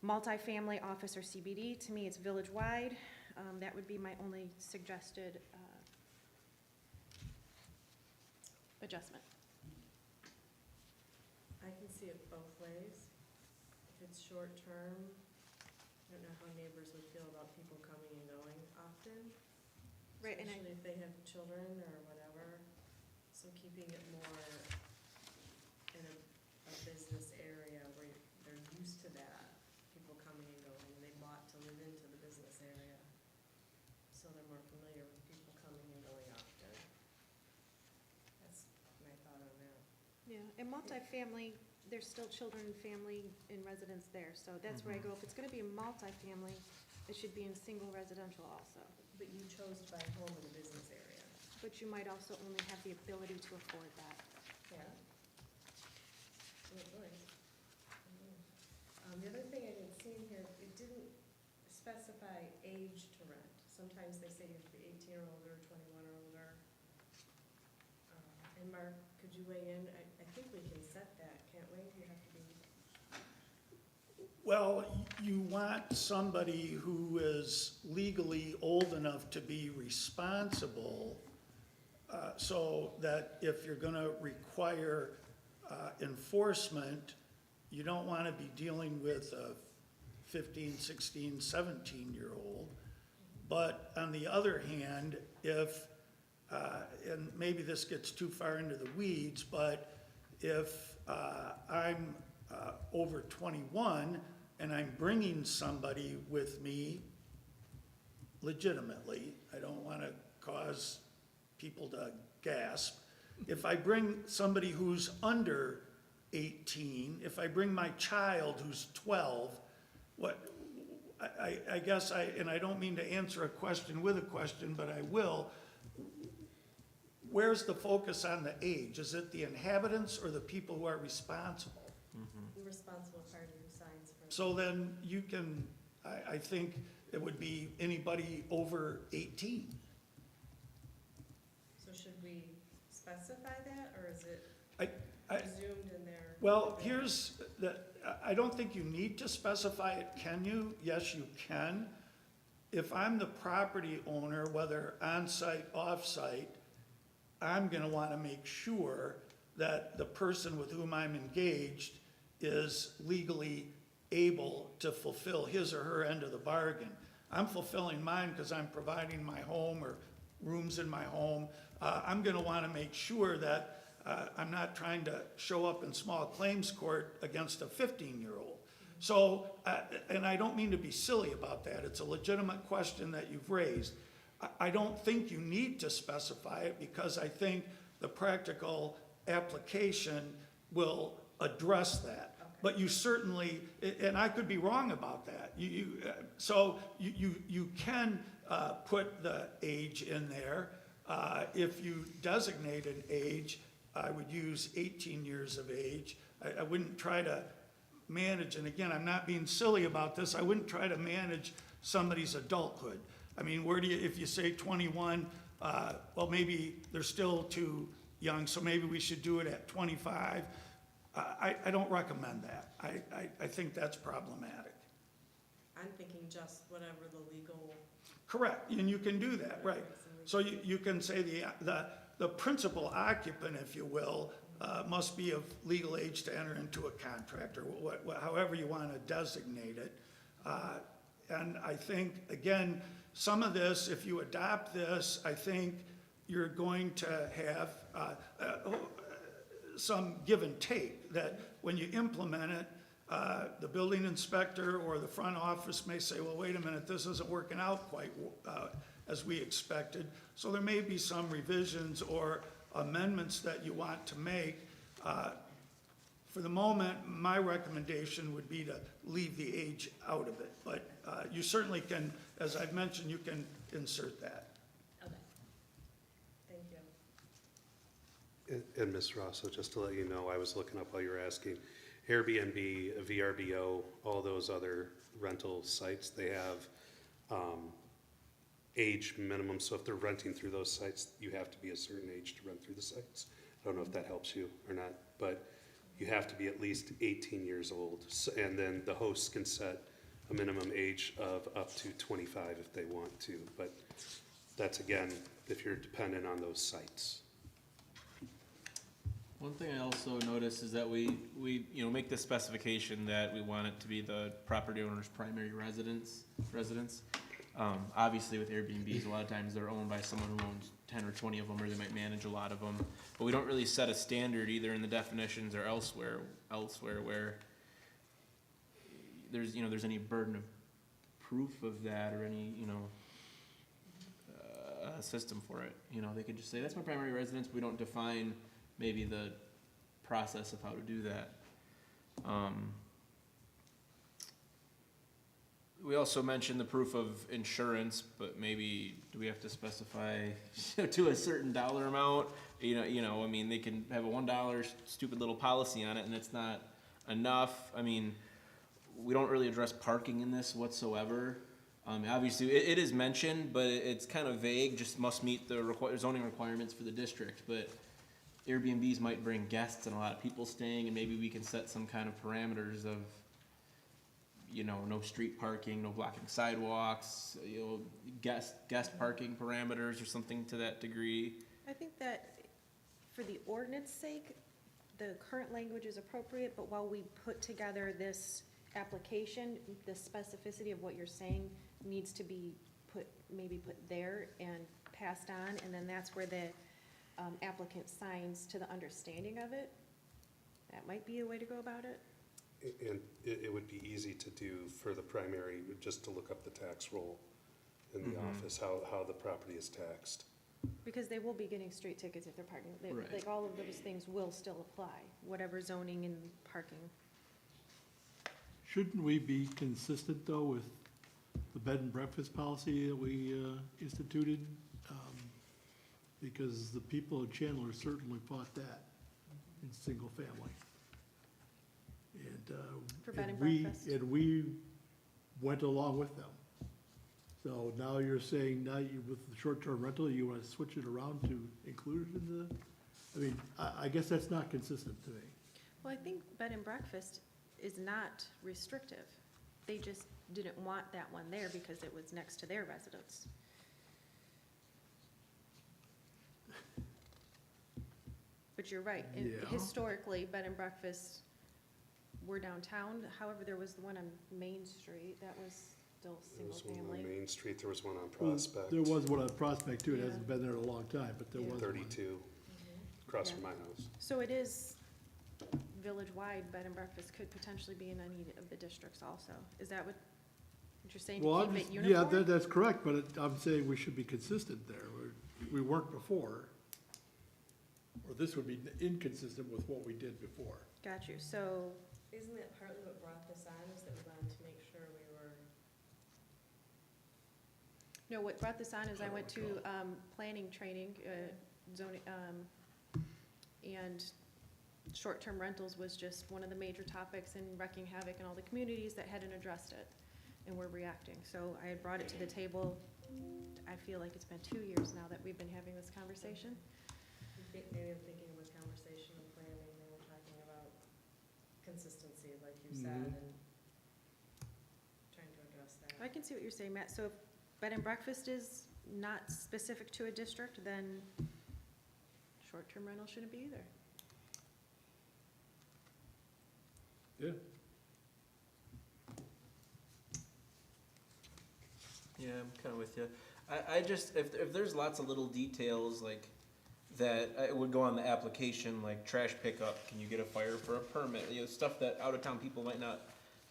multifamily office or CBD, to me, it's village-wide. That would be my only suggested adjustment. I can see it both ways. If it's short-term, I don't know how neighbors would feel about people coming and going often. Right, and Especially if they have children or whatever. So keeping it more in a business area where they're used to that, people coming and going, and they bought to live into the business area. So they're more familiar with people coming and going often. That's my thought on that. Yeah, and multifamily, there's still children and family in residence there, so that's where I go. If it's gonna be a multifamily, it should be in single residential also. But you chose to buy a home in a business area. But you might also only have the ability to afford that. Yeah. The other thing I didn't see in here, it didn't specify age to rent. Sometimes they say you have to be 18 or older, 21 or older. And Mark, could you weigh in? I think we can set that, can't we? You have to be. Well, you want somebody who is legally old enough to be responsible, so that if you're gonna require enforcement, you don't want to be dealing with a 15, 16, 17-year-old. But on the other hand, if, and maybe this gets too far into the weeds, but if I'm over 21 and I'm bringing somebody with me legitimately, I don't want to cause people to gasp. If I bring somebody who's under 18, if I bring my child who's 12, what, I guess and I don't mean to answer a question with a question, but I will. Where's the focus on the age? Is it the inhabitants or the people who are responsible? The responsible party who signs for. So then you can, I think it would be anybody over 18. So should we specify that, or is it I, presumed in there? Well, here's the, I don't think you need to specify it, can you? Yes, you can. if I'm the property owner, whether on-site, off-site, I'm gonna wanna make sure that the person with whom I'm engaged is legally able to fulfill his or her end of the bargain. I'm fulfilling mine because I'm providing my home or rooms in my home. I'm gonna wanna make sure that I'm not trying to show up in small claims court against a 15-year-old. So, and I don't mean to be silly about that. It's a legitimate question that you've raised. I don't think you need to specify it because I think the practical application will address that. But you certainly, and I could be wrong about that. So you can put the age in there. If you designate an age, I would use 18 years of age. I wouldn't try to manage, and again, I'm not being silly about this, I wouldn't try to manage somebody's adulthood. I mean, where do you, if you say 21, well, maybe they're still too young, so maybe we should do it at 25. I don't recommend that. I think that's problematic. I'm thinking just whatever the legal. Correct, and you can do that, right. So you can say the principal occupant, if you will, must be of legal age to enter into a contract, or however you want to designate it. And I think, again, some of this, if you adopt this, I think you're going to have some give and take, that when you implement it, the building inspector or the front office may say, well, wait a minute, this isn't working out quite as we expected. So there may be some revisions or amendments that you want to make. For the moment, my recommendation would be to leave the age out of it. But you certainly can, as I've mentioned, you can insert that. Okay. Thank you. And Ms. Rosso, just to let you know, I was looking up while you were asking, Airbnb, VRBO, all those other rental sites, they have age minimum. So if they're renting through those sites, you have to be a certain age to rent through the sites. I don't know if that helps you or not, but you have to be at least 18 years old. And then the hosts can set a minimum age of up to 25 if they want to. But that's, again, if you're dependent on those sites. One thing I also noticed is that we make the specification that we want it to be the property owner's primary residence. Obviously with Airbnbs, a lot of times they're owned by someone who owns 10 or 20 of them, or they might manage a lot of them. But we don't really set a standard either in the definitions or elsewhere where there's any burden of proof of that or any, system for it. They could just say, that's my primary residence, but we don't define maybe the process of how to do that. We also mentioned the proof of insurance, but maybe do we have to specify to a certain dollar amount? They can have a $1 stupid little policy on it, and it's not enough. We don't really address parking in this whatsoever. Obviously, it is mentioned, but it's kind of vague. Just must meet the zoning requirements for the district. But Airbnbs might bring guests and a lot of people staying, and maybe we can set some kind of parameters of, no street parking, no blocking sidewalks, guest parking parameters or something to that degree. I think that for the ordinance sake, the current language is appropriate, but while we put together this application, the specificity of what you're saying needs to be put there and passed on, and then that's where the applicant signs to the understanding of it. That might be a way to go about it. And it would be easy to do for the primary, just to look up the tax roll in the office, how the property is taxed. Because they will be getting street tickets if they're parking. Right. Like, all of those things will still apply, whatever zoning and parking. Shouldn't we be consistent, though, with the bed and breakfast policy that we instituted? Because the people of Chandler certainly fought that in single family. For bed and we breakfast? And we went along with them. So now you're saying with the short-term rental, you want to switch it around to include it in the, I guess that's not consistent to me. Well, I think bed and breakfast is not restrictive. they just didn't want that one there because it was next to their residence. But you're right, Yeah. historically, bed and breakfasts were downtown, however, there was the one on Main Street, that was still There was single one on family. Main Street, there was one on Well, Prospect. there was one on Prospect too, it Yeah. hasn't been there in a long time, but there Yeah. was one. 32, across Yeah. from my house. So it is village-wide, bed and breakfast could potentially be in any of the districts also. Is that what you're saying, Well, to I'm keep just, it yeah, uniform? that's correct, but I'm saying we should be consistent there. We weren't before. Or this would be inconsistent with what we did before. Got you, so, Isn't that partly what brought this on, is that we wanted to make sure we were? no, what brought this on is I went to, planning training, zoning, and short-term rentals was just one of the major topics in wreaking havoc in all the communities that hadn't addressed it and were reacting. So I had brought it to the table. I feel like it's been 2 years now that we've been having this conversation. Maybe I'm thinking of a conversation of planning, they were talking about consistency, like you said, Mhm. and trying to address that. I can see what you're saying, Matt. So if bed and breakfast is not specific to a district, then short-term rental shouldn't be either. Yeah. Yeah, I'm kind of with you. I just, if there's lots of little details like that would go on the application, like trash pickup, can you get a fire for a permit? You know, stuff that out-of-town people might not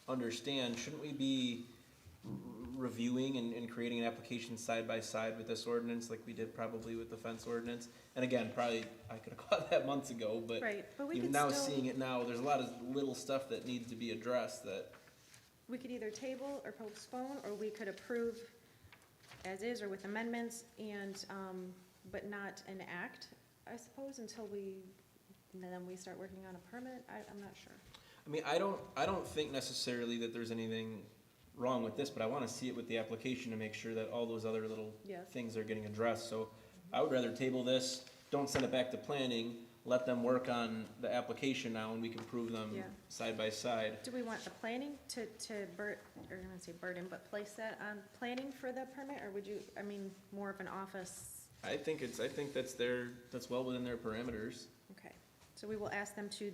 understand. Shouldn't we be reviewing and creating an application side by side with this ordinance like we did probably with the fence ordinance? And again, probably I could have caught that months ago, but Right, but we even could now still, seeing it now, there's a lot of little stuff that needs to be addressed that, we could either table or postpone, or we could approve as is or with amendments and, but not enact, I suppose, until then we start working on a permit. I'm not sure. I mean, I don't think necessarily that there's anything wrong with this, but I wanna see it with the application to make sure that all those other little Yes. things are getting addressed, so I would rather table this, don't send it back to planning, let them work on the application now and we can prove them Yeah. side by side. Do we want the planning to or I'm gonna say burden, but place that on planning for the permit, or would you, I mean, more of an office? I think that's well within their parameters. Okay, so we will ask them to,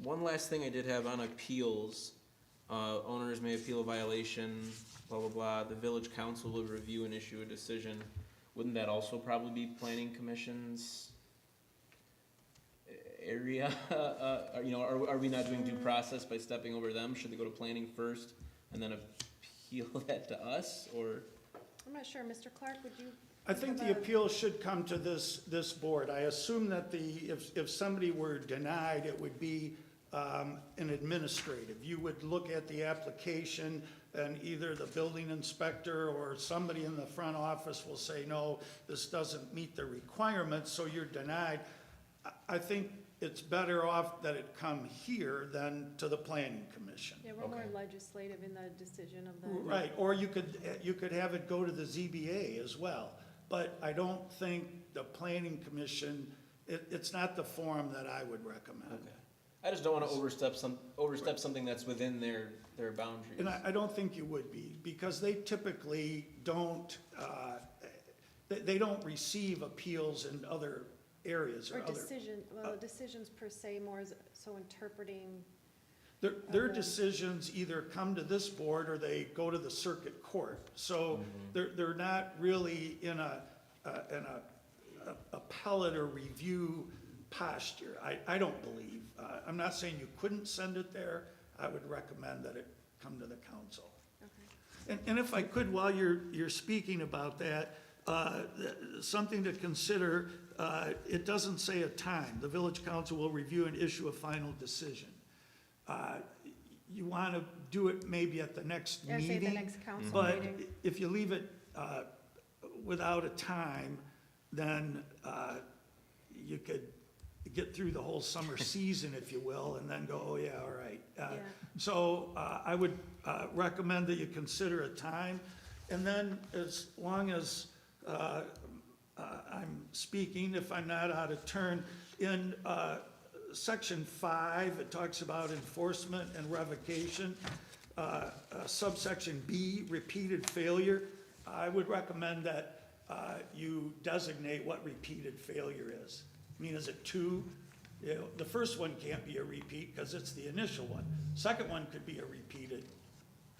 One last thing I did have on appeals, owners may appeal a violation, blah, blah, blah, the village council will review and issue a decision. Wouldn't that also probably be planning commission's area? You know, are we not doing due process by stepping over them? Should they go to planning first and then appeal that to us, or? I'm not sure, Mr. Clark, would you? I think the appeal should come to this board. I assume that if somebody were denied, it would be an administrative. You would look at the application, and either the building inspector or somebody in the front office will say, no, this doesn't meet the requirements, so you're denied. I think it's better off that it come here than to the planning commission. Yeah, we're more legislative in the decision of the. Right, or you could have it go to the ZBA as well. But I don't think the planning commission, it's not the forum that I would recommend. Okay. I just don't wanna overstep something that's within their boundaries. And I don't think you would be, because they typically don't, they don't receive appeals in other areas Or or other. decisions per se, more so interpreting. Their decisions either come to this board or they go to the circuit court. So they're not really in a appellate or review posture, I don't believe. I'm not saying you couldn't send it there. I would recommend that it come to the council. And if I could, while you're speaking about that, something to consider, it doesn't say a time. The village council will review and issue a final decision. You want to do it maybe at the next Yeah, meeting. say the next council But meeting. if you leave it without a time, then you could get through the whole summer season, if you will, and then go, oh yeah, all right. So I would recommend that you consider a time. And then as long as I'm speaking, if I'm not out of turn, in section 5, it talks about enforcement and revocation. Subsection B, repeated failure. I would recommend that you designate what repeated failure is. I mean, is it 2? You know, the first one can't be a repeat because it's the initial one. Second one could be a repeated,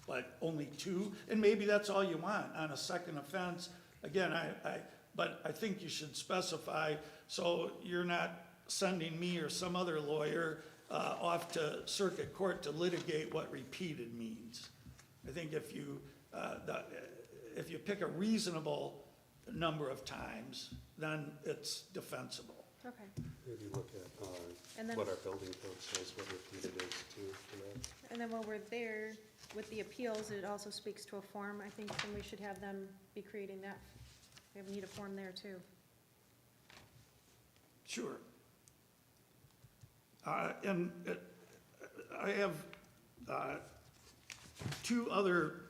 but only 2, and maybe that's all you want on a second offense. Again, but I think you should specify so you're not sending me or some other lawyer off to circuit court to litigate what repeated means. I think if you pick a reasonable number of times, then it's defensible. Okay. Maybe look And at then- what our building code says, what repeated is too, for that. And then while we're there, with the appeals, it also speaks to a form. I think then we should have them be creating that. We need a form there too. Sure. And I have 2 other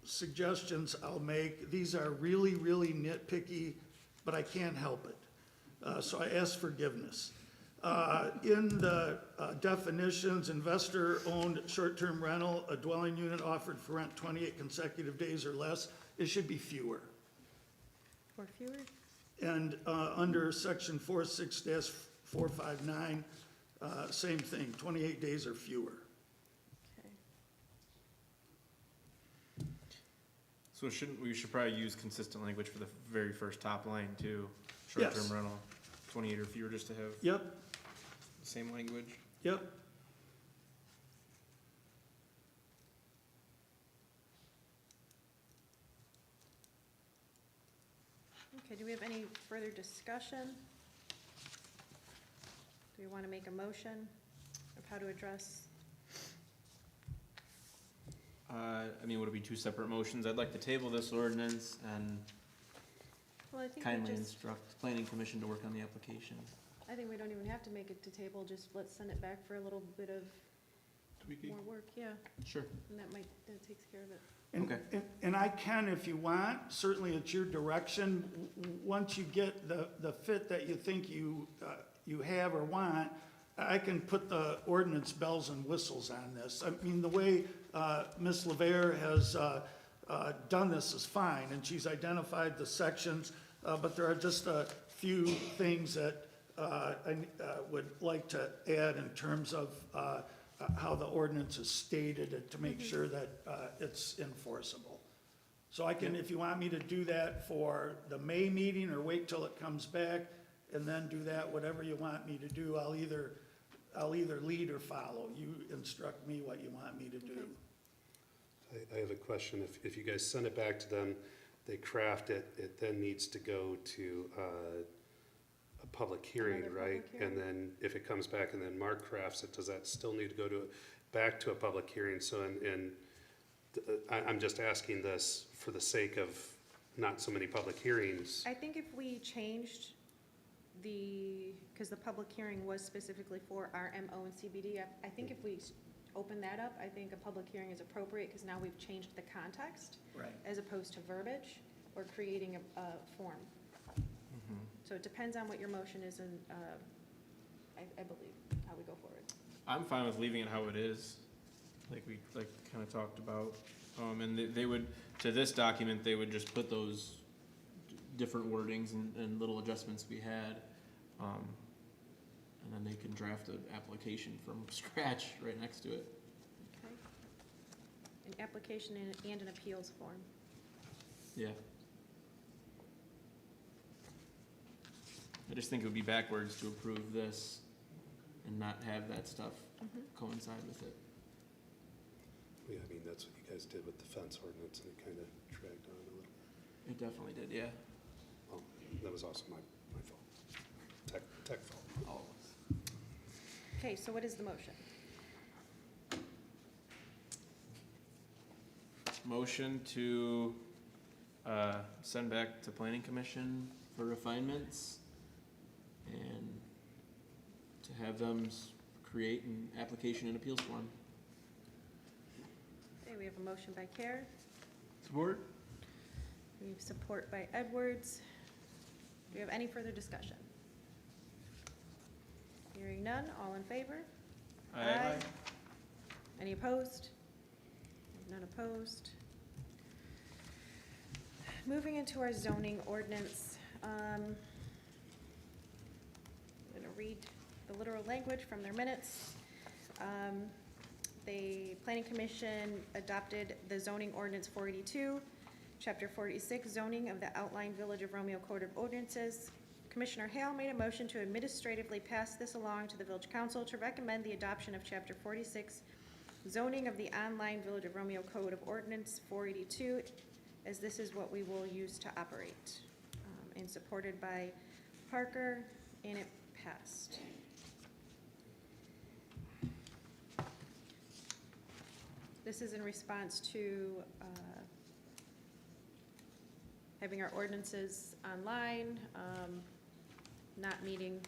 suggestions I'll make. These are really, really nitpicky, but I can't help it. So I ask forgiveness. In the definitions, investor-owned short-term rental, a dwelling unit offered for rent 28 consecutive days or less, it should be fewer. Or fewer? And under section 46-459, same thing, 28 days or fewer. Okay. So we should probably use consistent language for the very first top line too. Yes. Short-term rental, 28 or fewer, just to have Yep, the same language. yep. Okay, do we have any further discussion? Do we want to make a motion of how to address? I mean, would it be 2 separate motions? I'd like to table this ordinance and Well, I think we kindly just, instruct the planning commission to work on the application. I think we don't even have to make it to table, just let's send it back for a little bit of more work, yeah. Sure. And that takes care of it. And- Okay. And I can, if you want, certainly it's your direction. Once you get the fit that you think you have or want, I can put the ordinance bells and whistles on this. I mean, the way Ms. LeVere has done this is fine, and she's identified the sections, but there are just a few things that I would like to add in terms of how the ordinance is stated to make sure that it's enforceable. So I can, if you want me to do that for the May meeting or wait till it comes back and then do that, whatever you want me to do, I'll either lead or follow. You instruct me what you want me to do. I have a question. If you guys send it back to them, they craft it, it then needs to go to a public hearing, Another right? public hearing. And then if it comes back and then Mark crafts it, does that still need to go back to a public hearing? So, I'm just asking this for the sake of not so many public hearings. I think if we changed because the public hearing was specifically for our MO and CBD, I think if we open that up, I think a public hearing is appropriate, because now we've changed the context. Right. As opposed to verbiage or creating a form. So it depends on what your motion is, and I believe how we go forward. I'm fine with leaving it how it is, like we kind of talked about. And they would, to this document, they would just put those different wordings and little adjustments we had. And then they can draft an application from scratch right next to it. Okay. An application and an appeals form. Yeah. I just think it would be backwards to approve this and not have that stuff coincide with it. Yeah, I mean, that's what you guys did with the fence ordinance, and it kind of dragged on a little. It definitely did, yeah. Well, that was also my fault. Tech fault. All of us. Okay, so what is the motion? Motion to send back to planning commission for refinements and to have them create an application and appeals form. Okay, we have a motion by Care. Support. We have support by Edwards. Do we have any further discussion? Hearing none, all in favor? Aye. Any opposed? None opposed. Moving into our zoning ordinance, I'm going to read the literal language from their minutes. The Planning Commission adopted the zoning ordinance 482, Chapter 46, zoning of the outlying Village of Romeo Code of Ordinances. Commissioner Hale made a motion to administratively pass this along to the Village Council to recommend the adoption of Chapter 46, zoning of the online Village of Romeo Code of Ordinance 482, as this is what we will use to operate, and supported by Parker, and it passed. This is in response to having our ordinances online, not meeting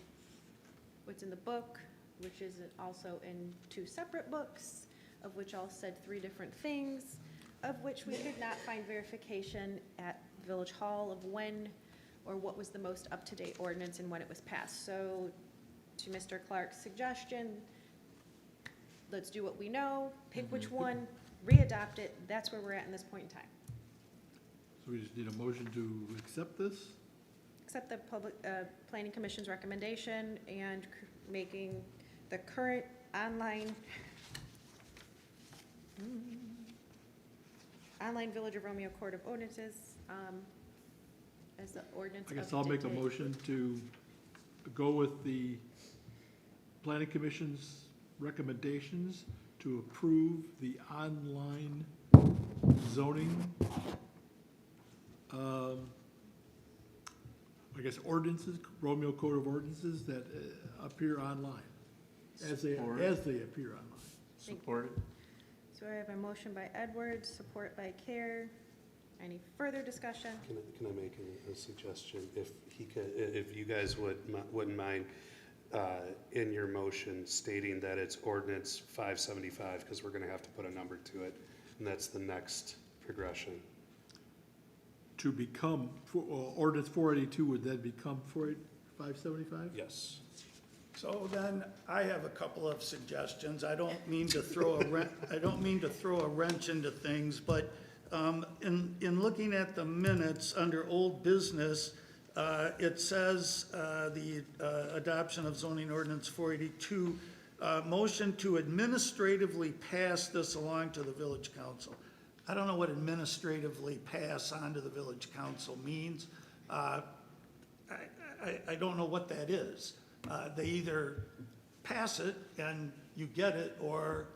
what's in the book, which is also in 2 separate books, of which all said 3 different things, of which we could not find verification at Village Hall of when or what was the most up-to-date ordinance and when it was passed. So to Mr. Clark's suggestion, let's do what we know, pick which one, re-adopt it. That's where we're at in this point in time. So we just need a motion to accept this? Accept the public, Planning Commission's recommendation and making the current online Village of Romeo Court of Ordinances, as the ordinance I of guess I'll make a today. motion to go with the Planning Commission's recommendations to approve the online zoning, I guess ordinances, Romeo Code of Ordinances that appear online, as they Support. appear online. Support it. So I have a motion by Edwards, support by Care. Any further discussion? Can I make a suggestion? If he could, if you guys wouldn't mind, in your motion stating that it's ordinance 575, because we're gonna have to put a number to it, and that's the next progression. To become, ordinance 482 would then become 575? Yes. So then, I have a couple of suggestions. I don't mean to throw a wrench into things, but in looking at the minutes under old business, it says the adoption of zoning ordinance 482, motion to administratively pass this along to the village council. I don't know what administratively pass on to the village council means. I don't know what that is. They either pass it and you get it, or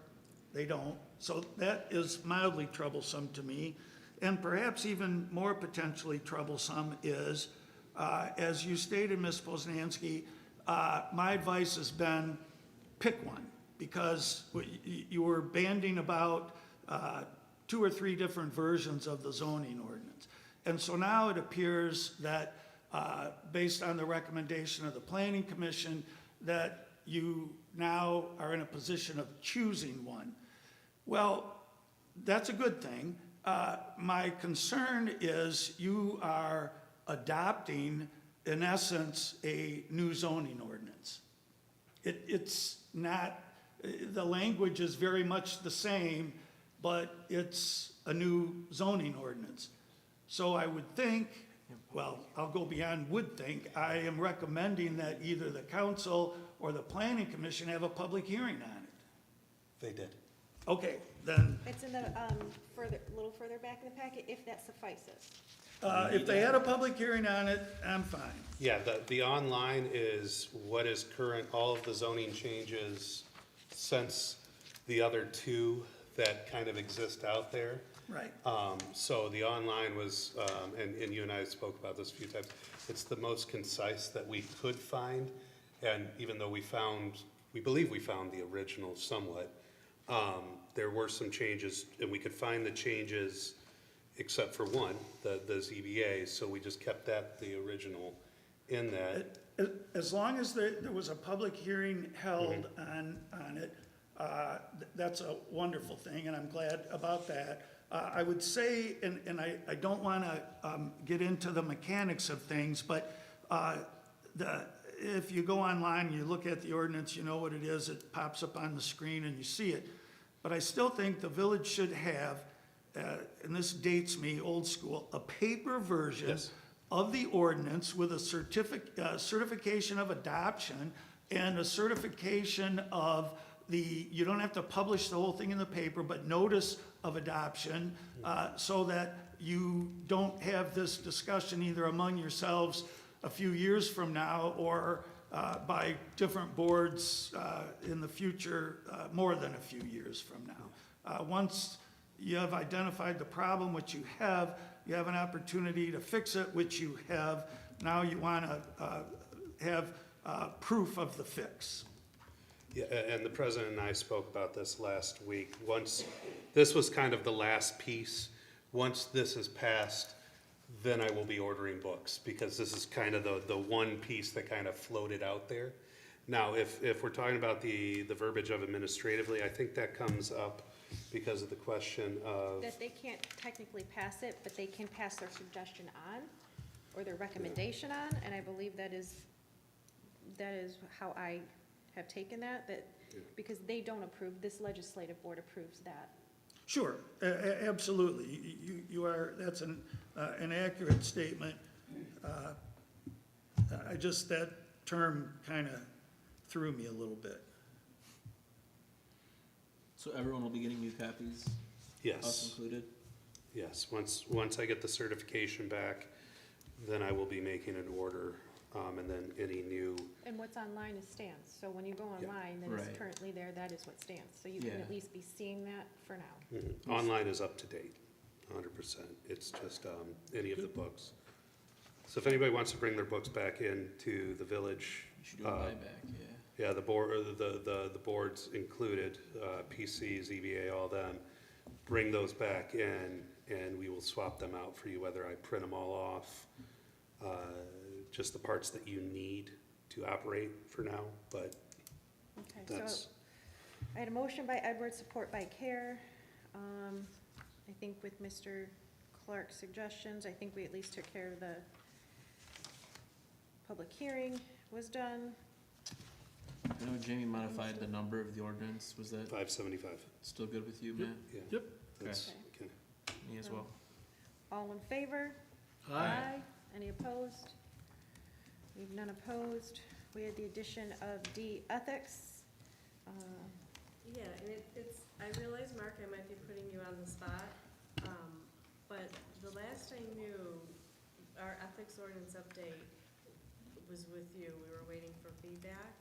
they don't. So that is mildly troublesome to me. And perhaps even more potentially troublesome is, as you stated, Ms. Poznanski, my advice has been pick one, because you were banding about 2 or 3 different versions of the zoning ordinance. And so now it appears that, based on the recommendation of the Planning Commission, that you now are in a position of choosing one. Well, that's a good thing. My concern is you are adopting, in essence, a new zoning ordinance. It's not, the language is very much the same, but it's a new zoning ordinance. So I would think, well, I'll go beyond would think, I am recommending that either the council or the Planning Commission have a public hearing on it. They did. Okay, then. It's in the, a little further back in the packet, if that suffices. If they had a public hearing on it, I'm fine. Yeah, the online is what is current, all of the zoning changes since the other 2 that kind of exist out there. Right. So the online was, and you and I spoke about this a few times, it's the most concise that we could find. And even though we believe we found the original somewhat, there were some changes, and we could find the changes except for one, the ZBA, so we just kept that, the original, in that. As long as there was a public hearing held on it, that's a wonderful thing, and I'm glad about that. I would say, and I don't want to get into the mechanics of things, but if you go online, and you look at the ordinance, you know what it is, it pops up on the screen and you see it. But I still think the village should have, and this dates me, old school, a paper version Yes. of the ordinance with a certification of adoption and a certification of you don't have to publish the whole thing in the paper, but notice of adoption, so that you don't have this discussion either among yourselves a few years from now or by different boards in the future, more than a few years from now. Once you have identified the problem, which you have an opportunity to fix it, which you have. Now you want to have proof of the fix. Yeah, and the president and I spoke about this last week. Once, this was kind of the last piece. Once this is passed, then I will be ordering books, because this is kind of the one piece that kind of floated out there. Now, if we're talking about the verbiage of administratively, I think that comes up because of the question of. That they can't technically pass it, but they can pass their suggestion on, or their recommendation on, and I believe that is how I have taken that, because they don't approve, this legislative board approves that. Sure, absolutely. You are, that's an accurate statement. That term kind of threw me a little bit. So everyone will be getting new copies? Yes. Us included? Yes, once I get the certification back, then I will be making an order, and then any new. And what's online is stands, so when you go online, then it's Right. currently there, that is what stands, so you can Yeah. at least be seeing that for now. Online is up to date, 100%. It's just any of the books. So if anybody wants to bring their books back into the village. You should do a buyback, yeah. Yeah, the board, or the boards included, PCs, EVA, all them, bring those back in, and we will swap them out for you, whether I print them all off, just the parts that you need to operate for now, but Okay, that's. so I had a motion by Edwards, support by Care. I think with Mr. Clark's suggestions, I think we at least took care of the public hearing was done. I know Jamie modified the number of the ordinance, was that 575. still good with you, Matt? Yeah. Yep. That's, okay. Me as well. All in favor? Aye. Any opposed? We have none opposed. We had the addition of D, ethics. Yeah, and I realize, Mark, I might be putting you on the spot, but the last I knew, our ethics ordinance update was with you. We were waiting for feedback.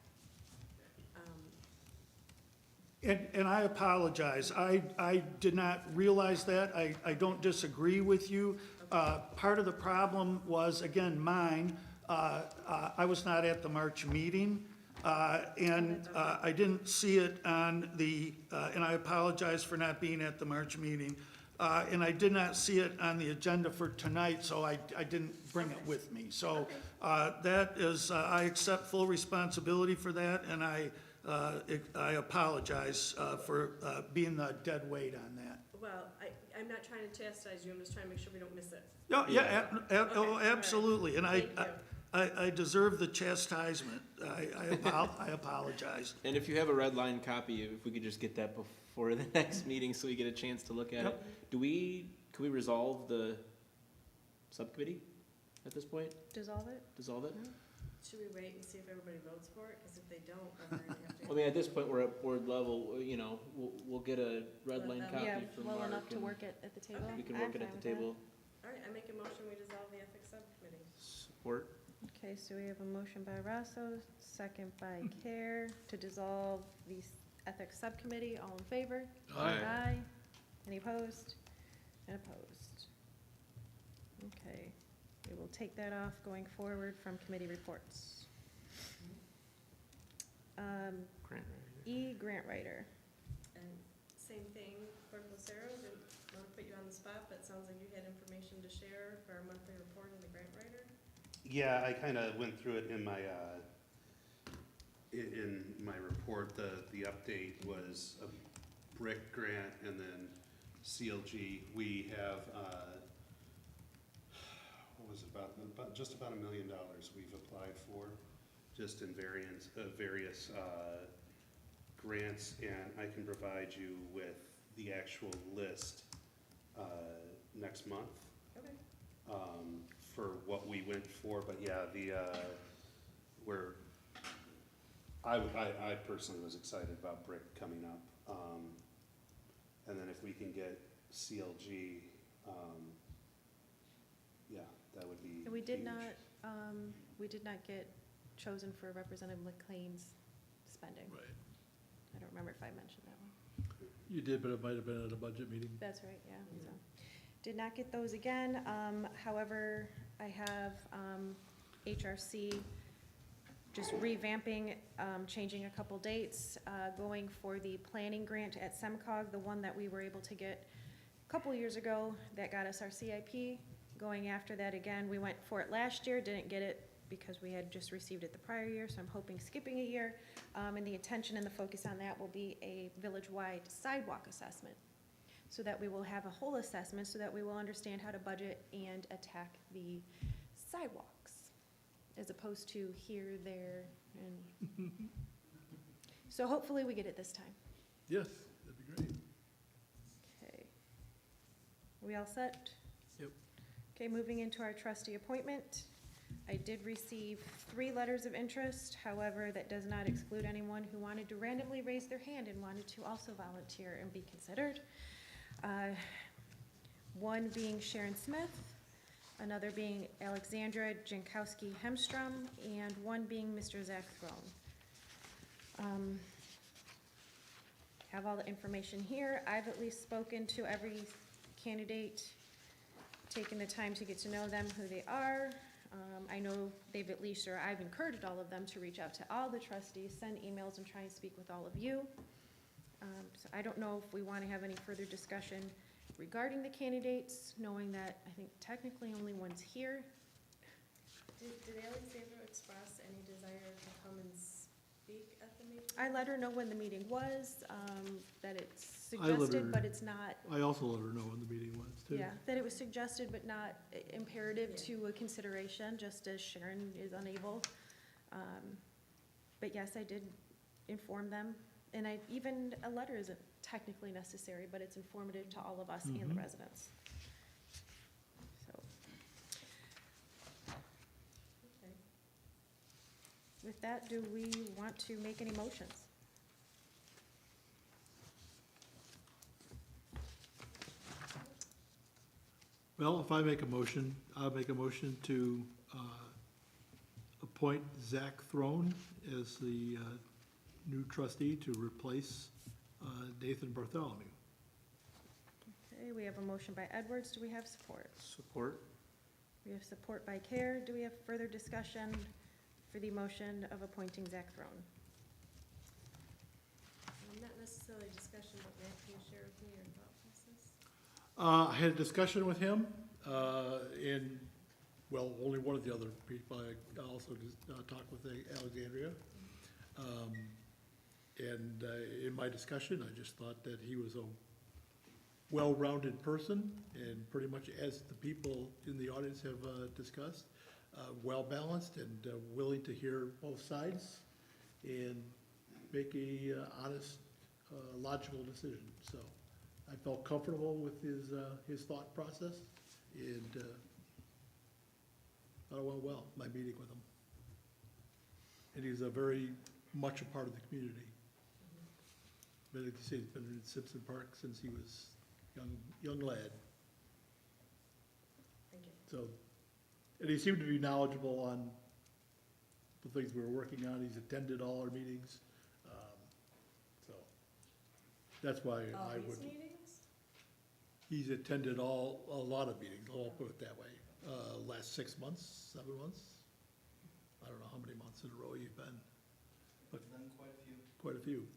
And I apologize. I did not realize that. I don't disagree with you. Part of the problem was, again, mine. I was not at the March meeting, and I didn't see it on and I apologize for not being at the March meeting. And I did not see it on the agenda for tonight, so I didn't bring it with me. So that is, I accept full responsibility for that, and I apologize for being the dead weight on that. Well, I'm not trying to chastise you. I'm just trying to make sure we don't miss it. Oh, absolutely, and Thank you. I deserve the chastisement. I apologize. And if you have a red line copy, if we could just get that before the next meeting so we get a chance to look at it. Can we resolve the subcommittee at this point? Dissolve it? Dissolve it? Should we wait and see if everybody votes for it? Because if they don't, then we're gonna have to. I mean, at this point, we're at board level, we'll get a red Let line them- copy Yeah, from well Mark. enough to and work it at the table. We can I'm work it fine at with the that. table. All right, I make a motion, we dissolve the ethics subcommittee. Support. Okay, so we have a motion by Rosso, second by Care, to dissolve the ethics subcommittee. All in favor? Aye. Any opposed? And opposed. Okay, we will take that off going forward from committee reports. Grant E, grant writer. And same thing, Clerk Lucero, didn't want to put you on the spot, but it sounds like you had information to share for our monthly report on the grant writer. Yeah, I kind of went through it in my, report. The update was a brick grant and then CLG. We have, what was it, just about $1 million we've applied for. just in various grants, and I can provide you with the actual list next month. Okay. For what we went for, but yeah, I personally was excited about Brick coming up. And then if we can get CLG, yeah, that would be And we did huge. we did not get chosen for Representative McLean's spending. Right. I don't remember if I mentioned that one. You did, but it might have been at a budget meeting. That's right, yeah, so. Did not get those again. However, I have HRC just revamping, changing a couple dates, going for the planning grant at SEMCOG, the one that we were able to get a couple years ago that got us our CIP. Going after that again, we went for it last year, didn't get it because we had just received it the prior year, so I'm hoping skipping a year. And the attention and the focus on that will be a village-wide sidewalk assessment, so that we will have a whole assessment, so that we will understand how to budget and attack the sidewalks, as opposed to here, there, and. So hopefully we get it this time. Yes, that'd be great. Okay. We all set? Yep. Okay, moving into our trustee appointment. I did receive 3 letters of interest. However, that does not exclude anyone who wanted to randomly raise their hand and wanted to also volunteer and be considered. One being Sharon Smith, another being Alexandra Jankowski Hemstrom, and one being Mr. Zach Throne. Have all the information here. I've at least spoken to every candidate, taken the time to get to know them, who they are. I know they've at least, or I've encouraged all of them to reach out to all the trustees, send emails, and try and speak with all of you. So I don't know if we want to have any further discussion regarding the candidates, knowing that I think technically only one's here. Did Alexandra express any desire to come and speak at the meeting? I let her know when the meeting was, that it's I let her- suggested, but it's not, I also let her know when the meeting was, too. yeah, that it was suggested but not imperative to a consideration, just as Sharon is unable. But yes, I did inform them, and even a letter isn't technically necessary, but it's informative to all of us and the Mhm. residents. So. Okay. With that, do we want to make any motions? Well, if I make a motion, I'll make a motion to appoint Zach Throne as the new trustee to replace Nathan Bartholomew. Okay, we have a motion by Edwards. Do we have support? Support? We have support by Care. Do we have further discussion for the motion of appointing Zach Throne? Not necessarily discussion, but Matt, can you share with me your thought process? I had a discussion with him, and, well, only one of the other people, I also talked with Alexandria. And in my discussion, I just thought that he was a well-rounded person, and pretty much as the people in the audience have discussed, well-balanced and willing to hear both sides and make a honest, logical decision. So I felt comfortable with his thought process, and thought it went well, my meeting with him. And he's a very much a part of the community. But like you say, he's been in Simpson Park since he was young lad. Thank you. So, and he seemed to be knowledgeable on the things we were working on. He's attended all our meetings. So that's why All I these would. meetings? He's attended a lot of meetings, I'll put it that way. Last 6 months, 7 months? I don't know how many months in a row you've been, but quite a few.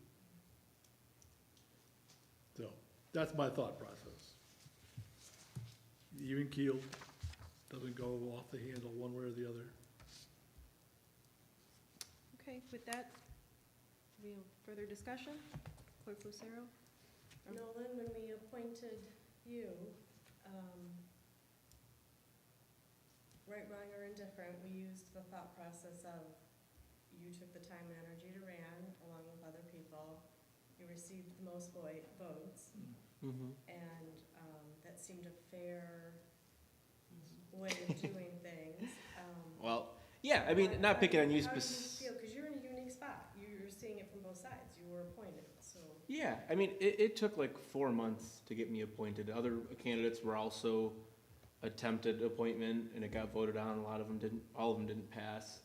So, that's my thought process. Even keeled, doesn't go off the handle one way or the other. Okay, with that, we have further discussion? Clerk Lucero? Nolan, when we appointed you, right, wrong, or indifferent, we used the thought process of you took the time and energy to ran along with other people. You received the most votes, and that seemed a fair way of doing things. Well, yeah, I mean, not picking on you How do you specifically. feel? Because you're in a unique spot. You're seeing it from both sides. You were appointed, so. Yeah, I mean, it took like 4 months to get me appointed. Other candidates were also attempted appointment, and it got voted on. A lot of them didn't, all of them didn't pass.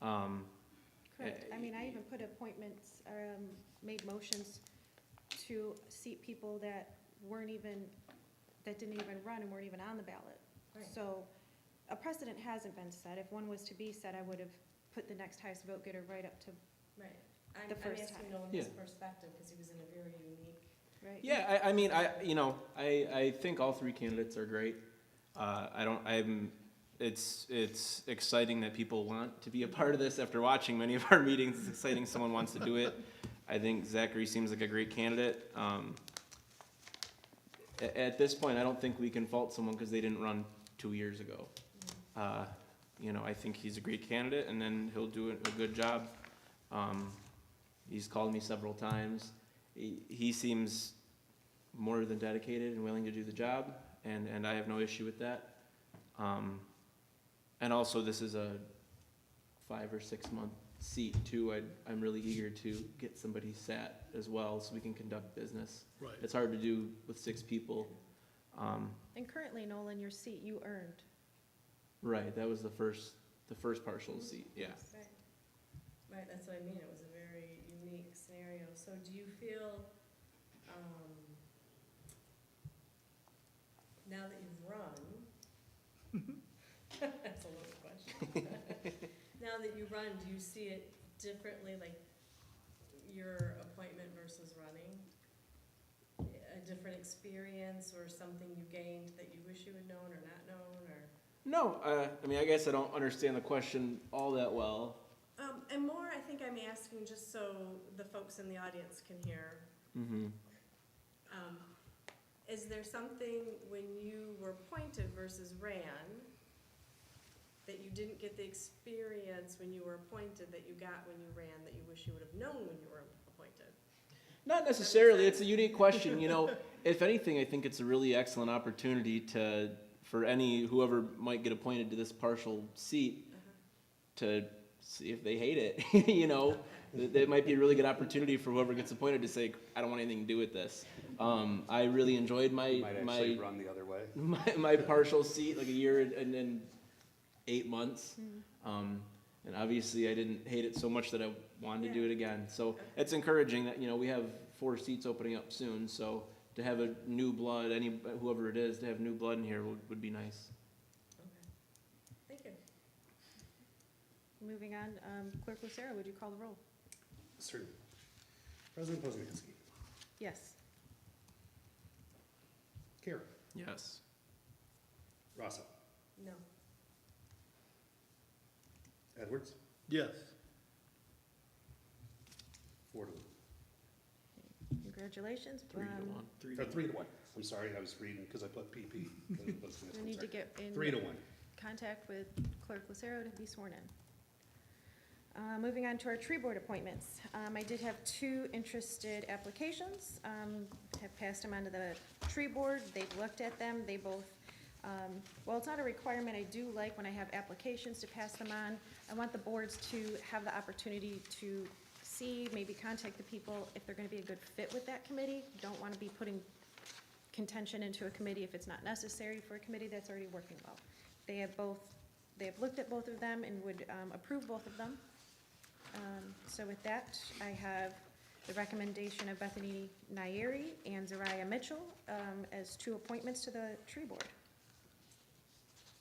Correct. I mean, I even put appointments, made motions to seat people that weren't even, that didn't even run and weren't even on the ballot. Right. So a precedent hasn't been set. If one was to be set, I would have put the next highest vote getter right up to, Right. The I'm first asking time. Nolan his perspective, because he was in a very unique. right? Yeah, I mean, I think all 3 candidates are great. It's exciting that people want to be a part of this after watching many of our meetings. It's exciting someone wants to do it. I think Zachary seems like a great candidate. At this point, I don't think we can fault someone because they didn't run 2 years ago. I think he's a great candidate, and then he'll do a good job. He's called me several times. He seems more than dedicated and willing to do the job, and I have no issue with that. And also, this is a 5 or 6 month seat too. I'm really eager to get somebody sat as well, so we can conduct business. Right. It's hard to do with 6 people. And currently, Nolan, your seat you earned. Right, that was the first partial seat, yeah. Right. Right, that's what I mean. It was a very unique scenario. So do you feel, now that you've run, that's a loaded question. Now that you run, do you see it differently, like your appointment versus running? A different experience or something you gained that you wish you had known or not known, or? No, I mean, I guess I don't understand the question all that well. And more, I think I'm asking just so the folks in the audience can hear. Mm-hmm. Is there something when you were appointed versus ran that you didn't get the experience when you were appointed that you got when you ran that you wish you would have known when you were appointed? Not necessarily. It's a unique question. If anything, I think it's a really excellent opportunity for whoever might get appointed to this partial seat to see if they hate it. That might be a really good opportunity for whoever gets appointed to say, I don't want anything to do with this. I really enjoyed Might actually run the other way. my partial seat, like a year and then 8 months. And obviously I didn't hate it so much that I wanted to do it again. So it's encouraging that, we have 4 seats opening up soon. So to have a new blood, whoever it is, to have new blood in here would be nice. Okay. Thank you. Moving on, Clerk Lucero, would you call the roll? Certainly. President Poznanski. Yes. Kara. Yes. Rosso. No. Edwards. Yes. 4-1. Congratulations. 3-1. 3-1. I'm sorry, I was reading because I put PP. We need to get in 3-1. contact with Clerk Lucero to be sworn in. Moving on to our tree board appointments. I did have 2 interested applications. Have passed them on to the tree board. They've looked at them. They both, well, it's not a requirement. I do like when I have applications to pass them on. I want the boards to have the opportunity to see, maybe contact the people if they're going to be a good fit with that committee. Don't want to be putting contention into a committee if it's not necessary for a committee that's already working well. They have looked at both of them and would approve both of them. So with that, I have the recommendation of Bethany Nayeri and Zariah Mitchell as 2 appointments to the tree board.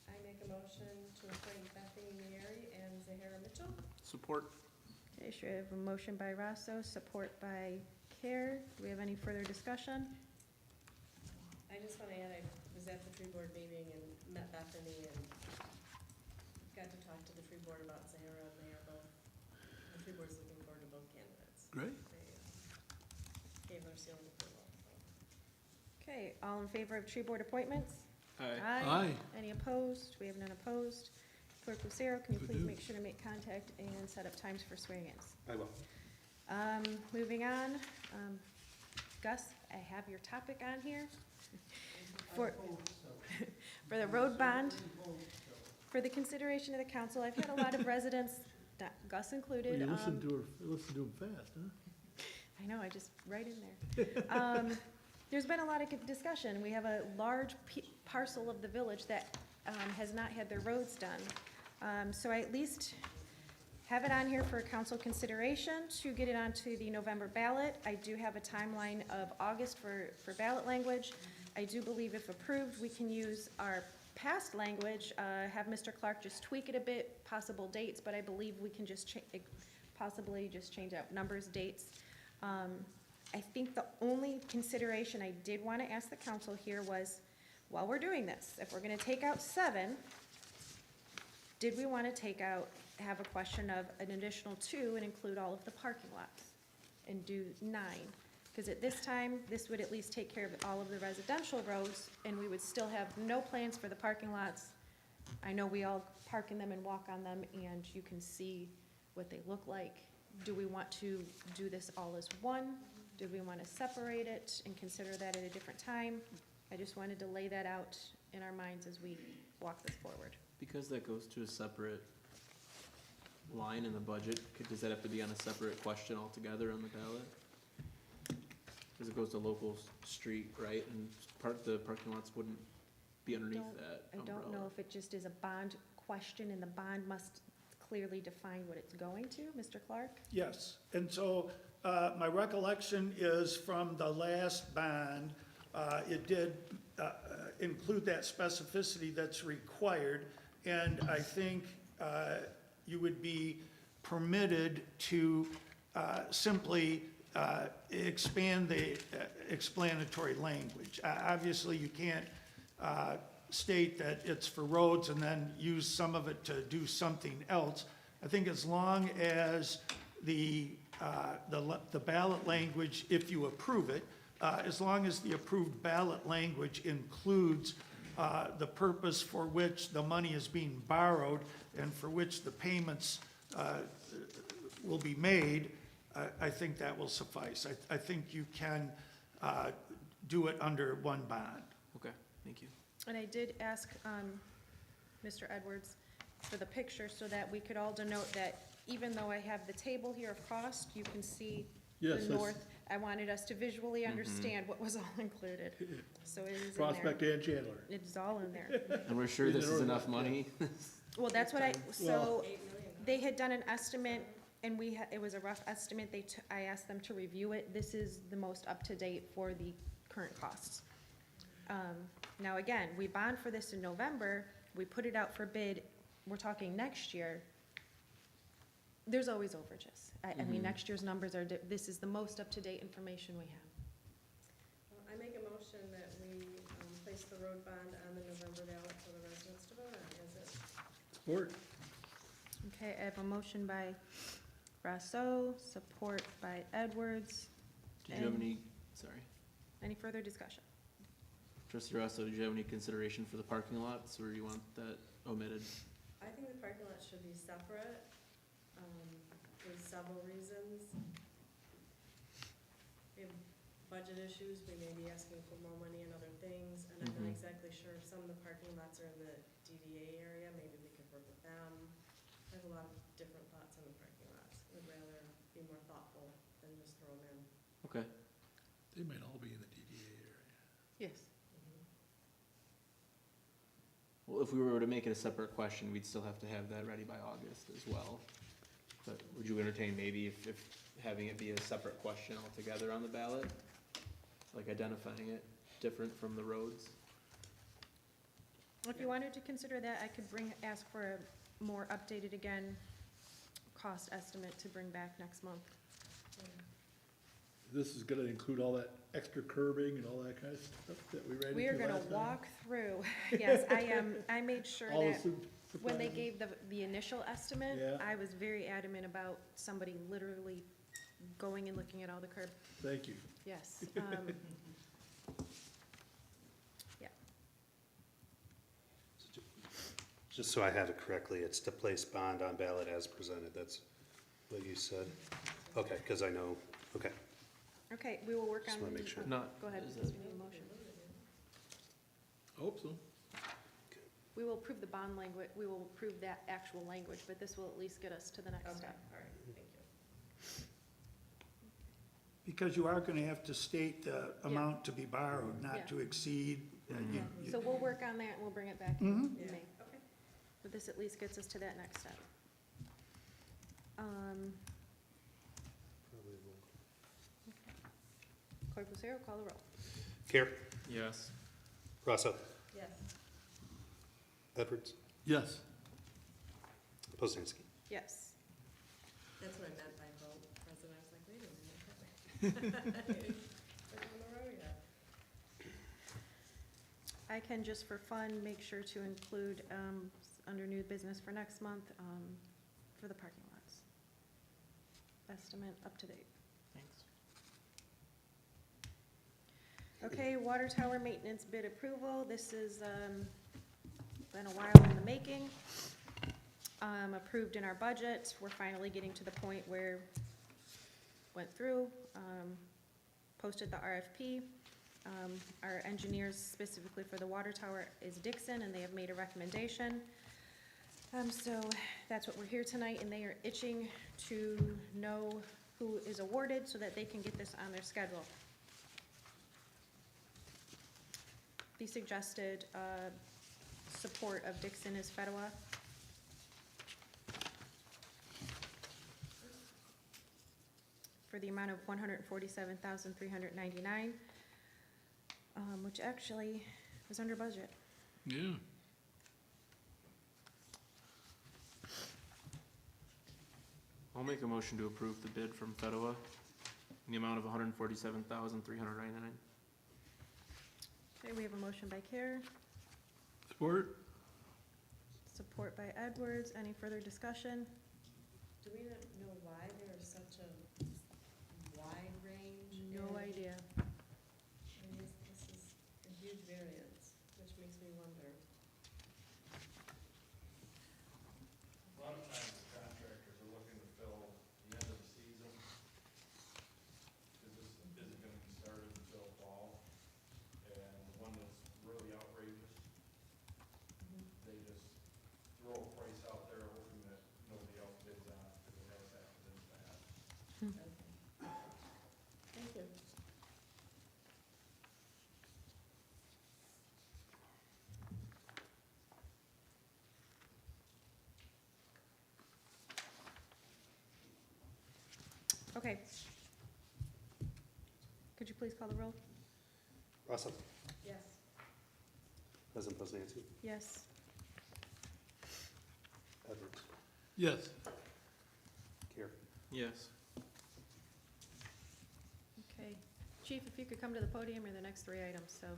I make a motion to appoint Bethany Neri and Zahara Mitchell. Support. Okay, sure, I have a motion by Rosso, support by Care. Do we have any further discussion? I just want to add, I was at the tree board meeting and met Bethany and got to talk to the tree board about Zahara, and they are both, the tree board's looking forward to both candidates. Great. They gave their seal of approval. Okay, all in favor of tree board appointments? Aye. Aye. Any opposed? We have none opposed. Clerk Lucero, can you Good please news. make sure to make contact and set up times for swearing-ins? I will. Moving on, Gus, I have your topic on here. For for the road bond, for the consideration of the council, I've had a lot of residents, Gus included. You listen to him fast, huh? I know, I just, right in there. There's been a lot of discussion. We have a large parcel of the village that has not had their roads done. So I at least have it on here for council consideration to get it onto the November ballot. I do have a timeline of August for ballot language. I do believe if approved, we can use our past language, have Mr. Clark just tweak it a bit, possible dates, but I believe we can just possibly just change out numbers, dates. I think the only consideration I did want to ask the council here was, while we're doing this, if we're going to take out 7, did we want to have a question of an additional 2 and include all of the parking lots and do 9? Because at this time, this would at least take care of all of the residential roads, and we would still have no plans for the parking lots. I know we all park in them and walk on them, and you can see what they look like. Do we want to do this all as one? Do we want to separate it and consider that at a different time? I just wanted to lay that out in our minds as we walk this forward. Because that goes to a separate line in the budget, does that have to be on a separate question altogether on the ballot? Because it goes to local street, right, and the parking lots wouldn't be underneath that I umbrella. don't know if it just is a bond question, and the bond must clearly define what it's going to. Mr. Clark? Yes, and so my recollection is from the last bond, it did include that specificity that's required, and I think you would be permitted to simply expand the explanatory language. Obviously, you can't state that it's for roads and then use some of it to do something else. I think as long as the ballot language, if you approve it, as long as the approved ballot language includes the purpose for which the money is being borrowed and for which the payments will be made, I think that will suffice. I think you can do it under one bond. Okay, thank you. And I did ask Mr. Edwards for the picture so that we could all denote that even though I have the table here of cost, you can see Yes, the north. I wanted us to visually understand what was all included. So it is in there. Prospect and Chandler. It's all in there. And we're sure this is enough money? Well, that's what so they had done an estimate, and it was a rough estimate. I asked them to review it. This is the most up-to-date for the current costs. Now, again, we bond for this in November. We put it out for bid. We're talking next year. There's always overages. I mean, next year's numbers are, this is the most up-to-date information we have. I make a motion that we place the road bond on the November ballot for the residents to vote on. Is it? Support. Okay, I have a motion by Brasso, support by Edwards. Did you have sorry, Any further discussion? Trustee Rosso, did you have any consideration for the parking lots, or you want that omitted? I think the parking lot should be separate, for several reasons. We have budget issues, we may be asking for more money and other things, and I'm not exactly sure if some of the parking lots are in the DDA area, maybe we could work with them. I have a lot of different thoughts on the parking lots. Would rather be more thoughtful than just throw them in. Okay. They might all be in the DDA area. Yes. Well, if we were to make it a separate question, we'd still have to have that ready by August as well. But would you entertain maybe if having it be a separate question altogether on the ballot? Like identifying it different from the roads? If you wanted to consider that, I could ask for a more updated, again, cost estimate to bring back next month. This is gonna include all that extra curbing and all that kind of stuff that we ran into We are gonna last time? walk through, yes, I made sure All the that when they surprises. gave the initial estimate, Yeah. I was very adamant about somebody literally going and looking at all the curb. Thank you. Yes. Yeah. Just so I have it correctly, it's to place bond on ballot as presented, that's what you said? Okay, because I know, okay. Okay, we will work on. Just wanna make sure. Not- Go ahead, is because it- we need a motion. I hope so. We will approve the bond language, we will approve that actual language, but this will at least get us to the next Okay, step. all right, thank you. Because you are gonna have to state the amount to be borrowed, Yeah. not to exceed. So we'll work on that and we'll bring it back in May. Okay. But this at least gets us to that next step. Clerk Lucero, call the roll. Care, Yes. Rosso, Yes. Edwards, Yes. Poznanski. Yes. That's what I meant by vote, President. I was like, wait a minute. We're on the road yet. I can, just for fun, make sure to include, under new business for next month, for the parking lots. Estimate up to date. Thanks. Okay, water tower maintenance bid approval. This has been a while in the making. Approved in our budget. We're finally getting to the point where went through, posted the RFP. Our engineers specifically for the water tower is Dixon, and they have made a recommendation. So that's what we're here tonight, and they are itching to know who is awarded so that they can get this on their schedule. The suggested support of Dixon is Fedwa. For the amount of $147,399, which actually was under budget. Yeah. I'll make a motion to approve the bid from Fedwa in the amount of $147,399. Okay, we have a motion by Care, Support? support by Edwards. Any further discussion? Do we not know why there is such a wide range? No in- idea. I mean, this is a huge variance, which makes me wonder. A lot of times the contractors are looking to fill the end of the season, because this isn't gonna be started until fall. And the one that's really outrageous, they just throw a price out there hoping that nobody else bids on it, because it has happened in the past. Thank you. Okay. Could you please call the roll? Rosso, Yes. President Poznanski, Yes. Edwards, Yes. Care. Yes. Okay. Chief, if you could come to the podium, are the next three items, so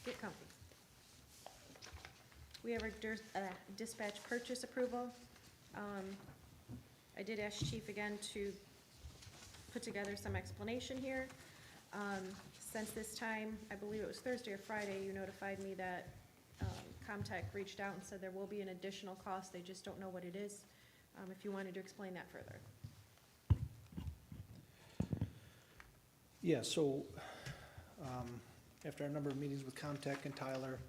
get comfy. We have our dispatch purchase approval. I did ask Chief again to put together some explanation here. Since this time, I believe it was Thursday or Friday, you notified me that Comtech reached out and said there will be an additional cost, they just don't know what it is. If you wanted to explain that further. Yeah, so, after a number of meetings with Comtech and Tyler,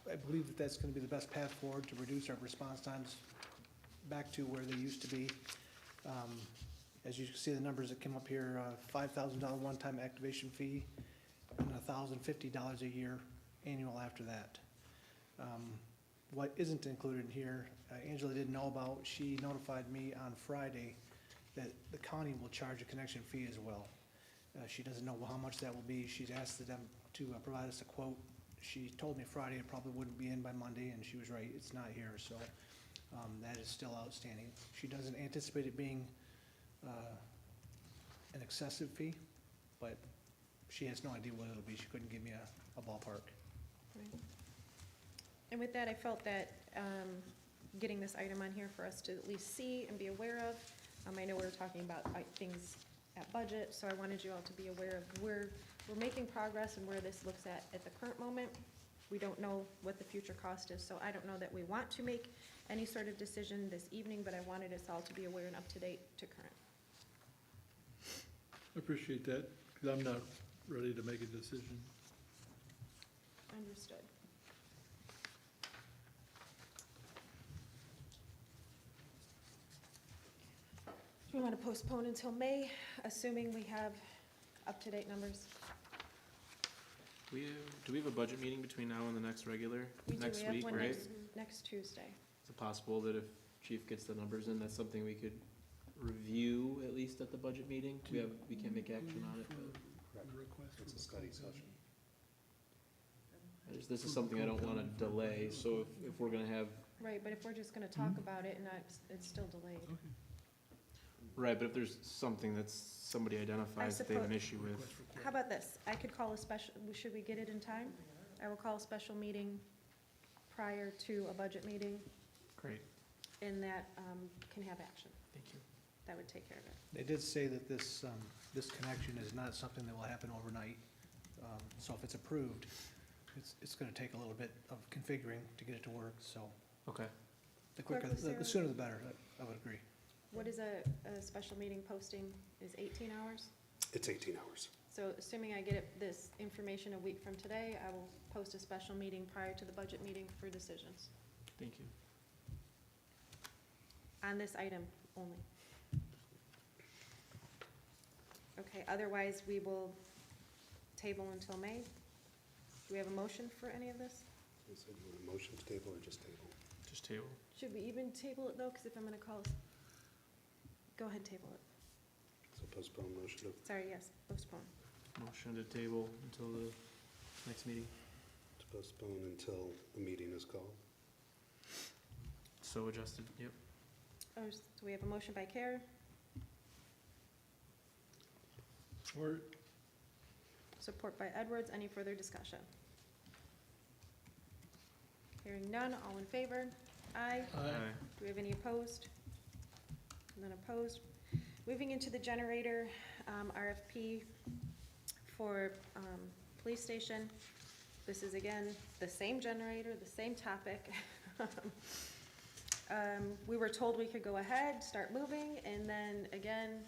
I believe that that's gonna be the best path forward to reduce our response times back to where they used to be. As you can see, the numbers that came up here, $5,000 one-time activation fee and $1,050 a year annual after that. What isn't included here, Angela didn't know about, she notified me on Friday that the county will charge a connection fee as well. She doesn't know how much that will be. She's asked them to provide us a quote. She told me Friday it probably wouldn't be in by Monday, and she was right, it's not here, so that is still outstanding. She doesn't anticipate it being an excessive fee, but she has no idea what it'll be. She couldn't give me a ballpark. Right. And with that, I felt that getting this item on here for us to at least see and be aware of. I know we were talking about things at budget, so I wanted you all to be aware of where we're making progress and where this looks at the current moment. We don't know what the future cost is, so I don't know that we want to make any sort of decision this evening, but I wanted us all to be aware and up to date to current. I appreciate that, because I'm not ready to make a decision. Understood. Do we want to postpone until May, assuming we have up-to-date numbers? Do we have a budget meeting between now and the next regular, We do, next we have week, one right? next Tuesday. Is it possible that if Chief gets the numbers in, that's something we could review at least at the budget meeting? We can't make action on it, but It's a study session. this is something I don't wanna delay, so if we're gonna have, Right, but if we're just gonna talk about it and it's still delayed. right, but if there's something that's somebody identifies that they have an issue with. How about this? I could call a special, should we get it in time? I will call a special meeting prior to a budget meeting, Great, and that can have action. thank you. That would take care of it. They did say that this connection is not something that will happen overnight. So if it's approved, it's gonna take a little bit of configuring to get it to work, so Okay, the quicker, Clerk, the sooner the better, I would agree. What is a special meeting posting, is 18 hours? It's 18 hours. So assuming I get this information a week from today, I will post a special meeting prior to the budget meeting for decisions thank you. on this item only. Okay, otherwise we will table until May. Do we have a motion for any of this? You said you want a motion to table or just table? Just table. Should we even table it though? Because if I'm gonna call, go ahead, table it. So postpone motion to Sorry, yes, postpone. Motion to table until the next meeting. postpone until the meeting is called. So adjusted, yep. So we have a motion by Care, Or, support by Edwards. Any further discussion? Hearing none, all in favor? Aye. Aye. Do we have any opposed? None opposed. Moving into the generator, RFP for police station. This is again, the same generator, the same topic. We were told we could go ahead, start moving, and then again,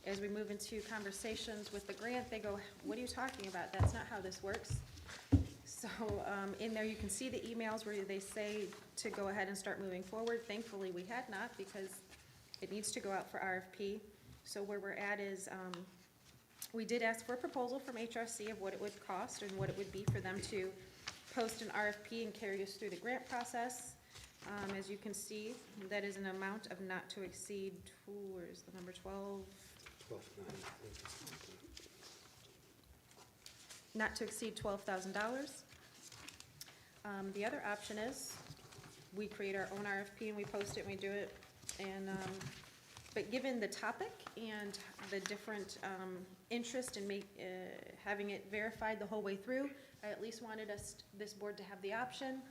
as we move into conversations with the grant, they go, what are you talking about? That's not how this works. So in there, you can see the emails where they say to go ahead and start moving forward. Thankfully, we had not, because it needs to go out for RFP. So where we're at is, we did ask for a proposal from HRC of what it would cost and what it would be for them to post an RFP and carry us through the grant process. As you can see, that is an amount of not to exceed, where's the number, 12? 12.9. Not to exceed $12,000. The other option is, we create our own RFP and we post it and we do it. And, but given the topic and the different interest in having it verified the whole way through, I at least wanted this board to have the option,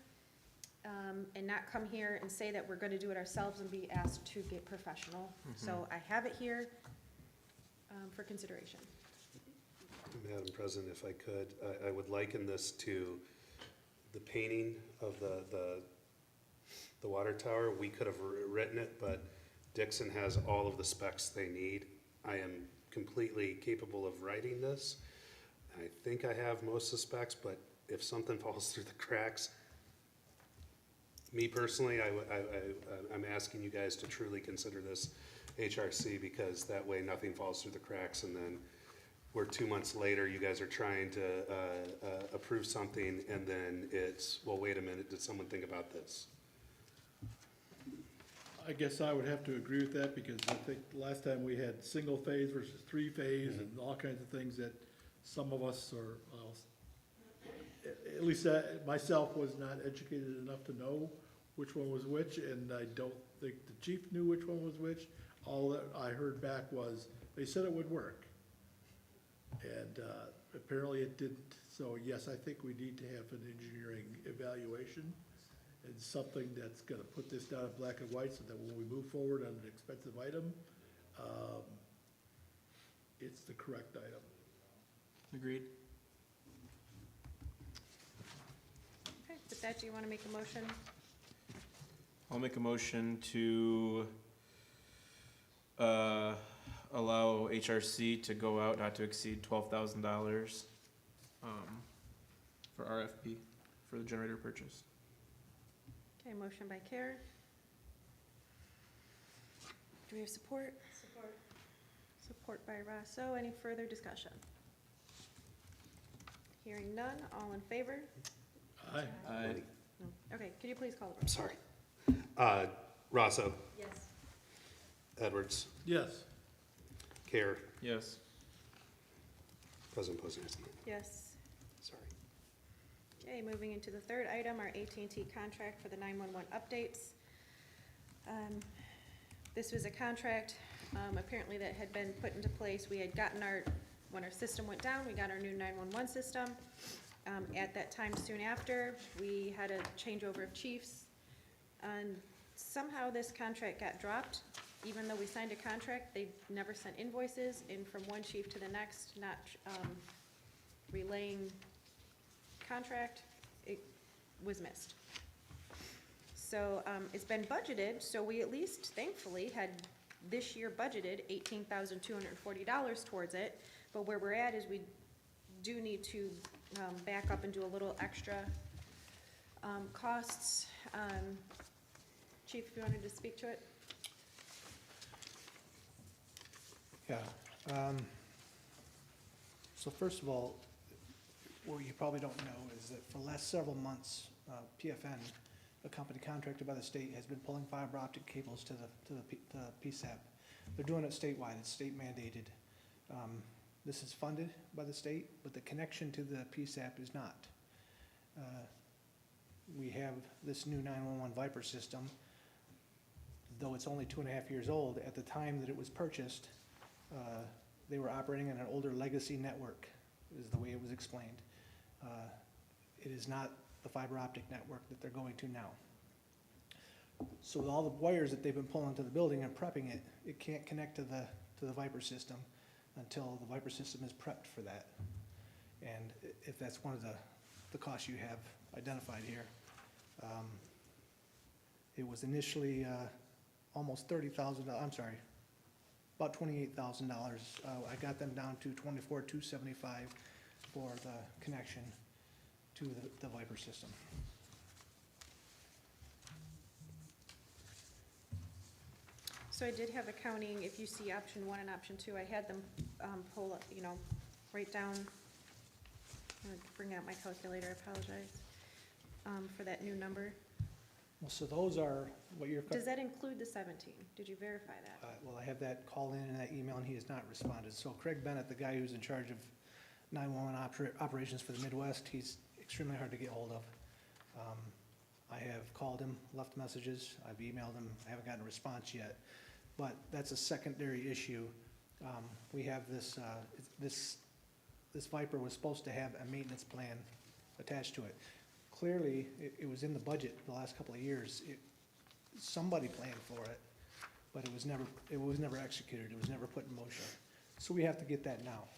and not come here and say that we're gonna do it ourselves and be asked to get professional. So I have it here for consideration. Madam President, if I could, I would liken this to the painting of the water tower. We could have written it, but Dixon has all of the specs they need. I am completely capable of writing this. I think I have most of the specs, but if something falls through the cracks, me personally, I'm asking you guys to truly consider this HRC, because that way nothing falls through the cracks, and then we're 2 months later, you guys are trying to approve something, and then it's, well, wait a minute, did someone think about this? I guess I would have to agree with that, because I think last time we had single phase versus three phase and all kinds of things that some of us are, well, at least myself was not educated enough to know which one was which, and I don't think the chief knew which one was which. All that I heard back was, they said it would work. And apparently it didn't. So yes, I think we need to have an engineering evaluation and something that's gonna put this down in black and white, so that when we move forward on an expensive item, it's the correct item. Agreed. with that, do you want to make a motion? I'll make a motion to allow HRC to go out not to exceed $12,000 for RFP for the generator purchase. Okay, motion by Care. Do we have support? Support by Rosso. Any further discussion? Hearing none, all in favor? Aye. Aye. No. Okay, could you please call the roll? I'm sorry. Rosso, Yes. Edwards, Yes. Care, Yes. President Poznanski. Yes. Sorry. Okay, moving into the third item, our AT&T contract for the 911 updates. This was a contract, apparently that had been put into place. We had gotten when our system went down, we got our new 911 system. At that time, soon after, we had a changeover of chiefs. And somehow this contract got dropped. Even though we signed a contract, they never sent invoices, and from one chief to the next, not relaying contract, it was missed. So it's been budgeted, so we at least thankfully had this year budgeted $18,240 towards it. But where we're at is we do need to back up and do a little extra costs. Chief, if you wanted to speak to it? Yeah. So first of all, what you probably don't know is that for the last several months, PFN, a company contracted by the state, has been pulling fiber optic cables to the PSAP. They're doing it statewide, it's state mandated. This is funded by the state, but the connection to the PSAP is not. We have this new 911 Viper system. Though it's only 2.5 years old, at the time that it was purchased, they were operating on an older legacy network, is the way it was explained. It is not the fiber optic network that they're going to now. So with all the wires that they've been pulling to the building and prepping it, it can't connect to the Viper system until the Viper system is prepped for that. And if that's one of the costs you have identified here, it was initially almost $30,000, I'm sorry, about $28,000. I got them down to $24,275 for the connection to the Viper system. So I did have accounting, if you see option 1 and option 2, I had them pull up, write down, I'm gonna bring out my calculator, I apologize, for that new number. Well, so those are what you're. Does that include the 17? Did you verify that? Well, I have that call in that email, and he has not responded. So Craig Bennett, the guy who's in charge of 911 operations for the Midwest, he's extremely hard to get hold of. I have called him, left messages, I've emailed him, I haven't gotten a response yet. But that's a secondary issue. We have this Viper was supposed to have a maintenance plan attached to it. Clearly, it was in the budget the last couple of years. Somebody planned for it, but it was never executed. It was never put in motion. So we have to get that now.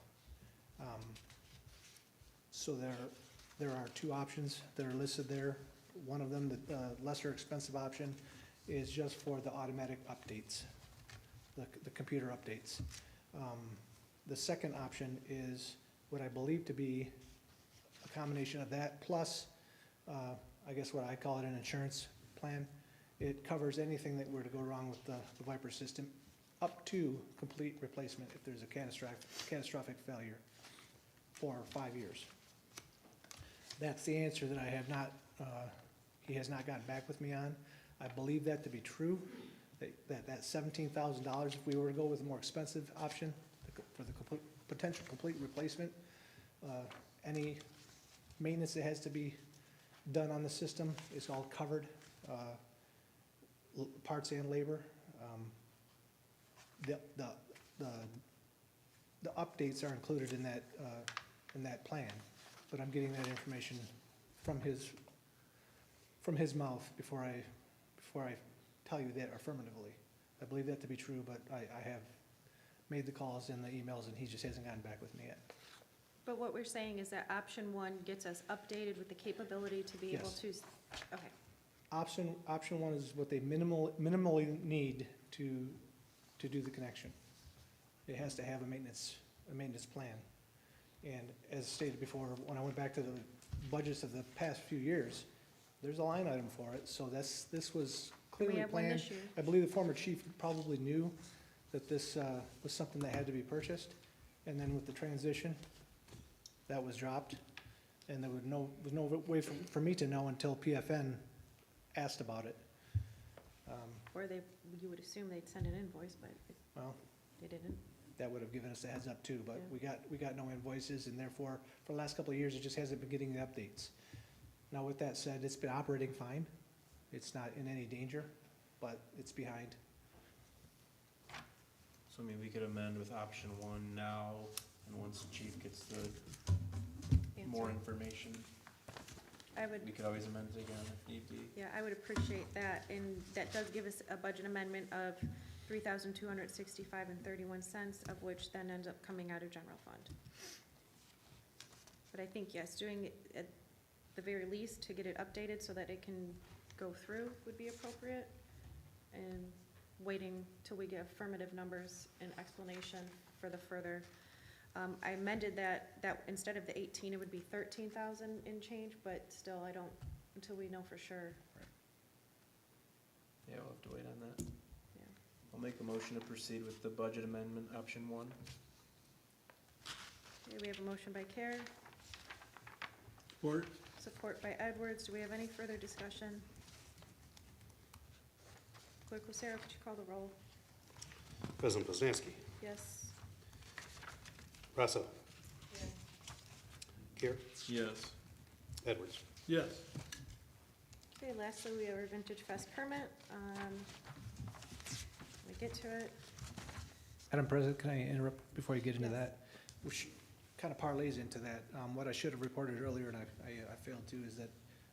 So there are two options that are listed there. One of them, the lesser expensive option, is just for the automatic updates, the computer updates. The second option is what I believe to be a combination of that plus, I guess what I call it an insurance plan. It covers anything that were to go wrong with the Viper system up to complete replacement if there's a catastrophic failure for 5 years. That's the answer that I have not, he has not gotten back with me on. I believe that to be true, that $17,000, if we were to go with a more expensive option for the potential complete replacement, any maintenance that has to be done on the system is all covered, parts and labor. The updates are included in that plan, but I'm getting that information from his mouth before I tell you that affirmatively. I believe that to be true, but I have made the calls and the emails, and he just hasn't gotten back with me yet. But what we're saying is that option one gets us updated with the capability to be able Yes. to, okay. Option one is what they minimally need to do the connection. It has to have a maintenance plan. And as stated before, when I went back to the budgets of the past few years, there's a line item for it, so this was clearly have one planned. this year. I believe the former chief probably knew that this was something that had to be purchased, and then with the transition, that was dropped, and there was no way for me to know until PFN asked about it. Or you would assume they'd send an invoice, but Well, they didn't. that would have given us a heads up too, but Yeah. we got no invoices, and therefore, for the last couple of years, it just hasn't been getting the updates. Now, with that said, it's been operating fine. It's not in any danger, but it's behind. So I mean, we could amend with option one now, and once the chief gets the more Answer. information, I would, we could always amend it again if need be. yeah, I would appreciate that, and that does give us a budget amendment of $3,265.31, of which then ends up coming out of general fund. But I think, yes, doing it at the very least to get it updated so that it can go through would be appropriate, and waiting till we get affirmative numbers and explanation for the further. I amended that instead of the 18, it would be 13,000 in change, but still, I don't, until we know for sure. Yeah, we'll have to wait on that. Yeah. I'll make a motion to proceed with the budget amendment, option one. Okay, we have a motion by Care, Support? support by Edwards. Do we have any further discussion? Clerk Lucero, could you call the roll? President Poznanski. Yes. Russo. Kier. Yes. Edwards. Yes. Okay, lastly, we have our Vintage Fest permit. Let me get to it. Madam President, can I interrupt before you get into that? Which kind of parlays into that. What I should have reported earlier, and I failed to, is that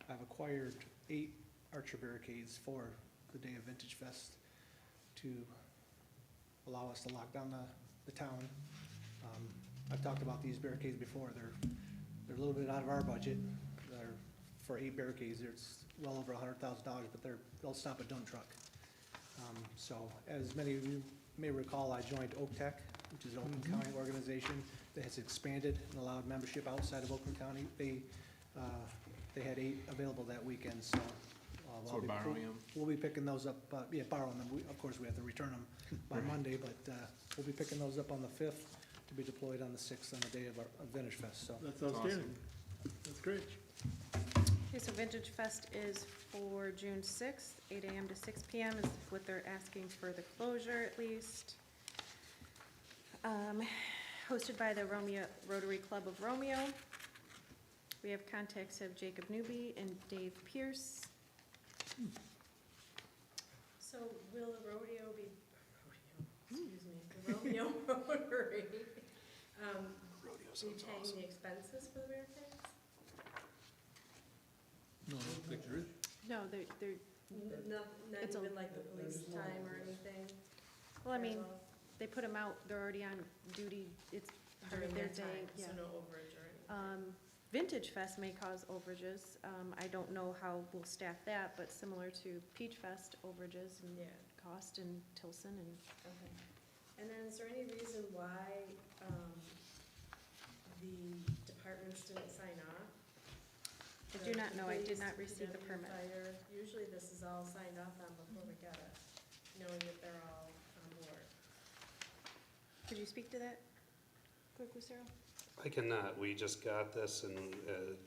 I've acquired 8 Archer barricades for the day of Vintage Fest to allow us to lock down the town. I've talked about these barricades before. They're a little bit out of our budget. For 8 barricades, it's well over $100,000, but they'll stop a dump truck. So as many of you may recall, I joined OAK, which is an Oakland County organization that has expanded and allowed membership outside of Oakland County. They had 8 available that weekend, so. So we're borrowing them? We'll be picking those up, borrowing them. Of course, we have to return them by Monday, but we'll be picking those up on the 5th to be deployed on the 6th on the day of Vintage Fest, so. That's outstanding. That's great. Okay, so Vintage Fest is for June 6th, 8 a.m. to 6 p.m. is what they're asking for the closure at least. Hosted by the Rotary Club of Romeo. We have contacts of Jacob Newby and Dave Pierce. So will the Romeo Rotary, be paying the expenses for the barricades? No, I don't think there is. No, they're, Not It's a- even like the police time or anything? well, I mean, they put them out, they're already on duty, it's part of During their that day, time, yeah. so no overage or anything? Vintage Fest may cause overages. I don't know how we'll staff that, but similar to Peach Fest, overages and Yeah. cost and Tilson and, Okay. And then is there any reason why, the departments didn't sign off? I do not know, I did Police, not receive the DPW, permit. Fire, usually this is all signed off on before we get it, knowing that they're all on board. Could you speak to that, Clerk Lucero? I cannot. We just got this, and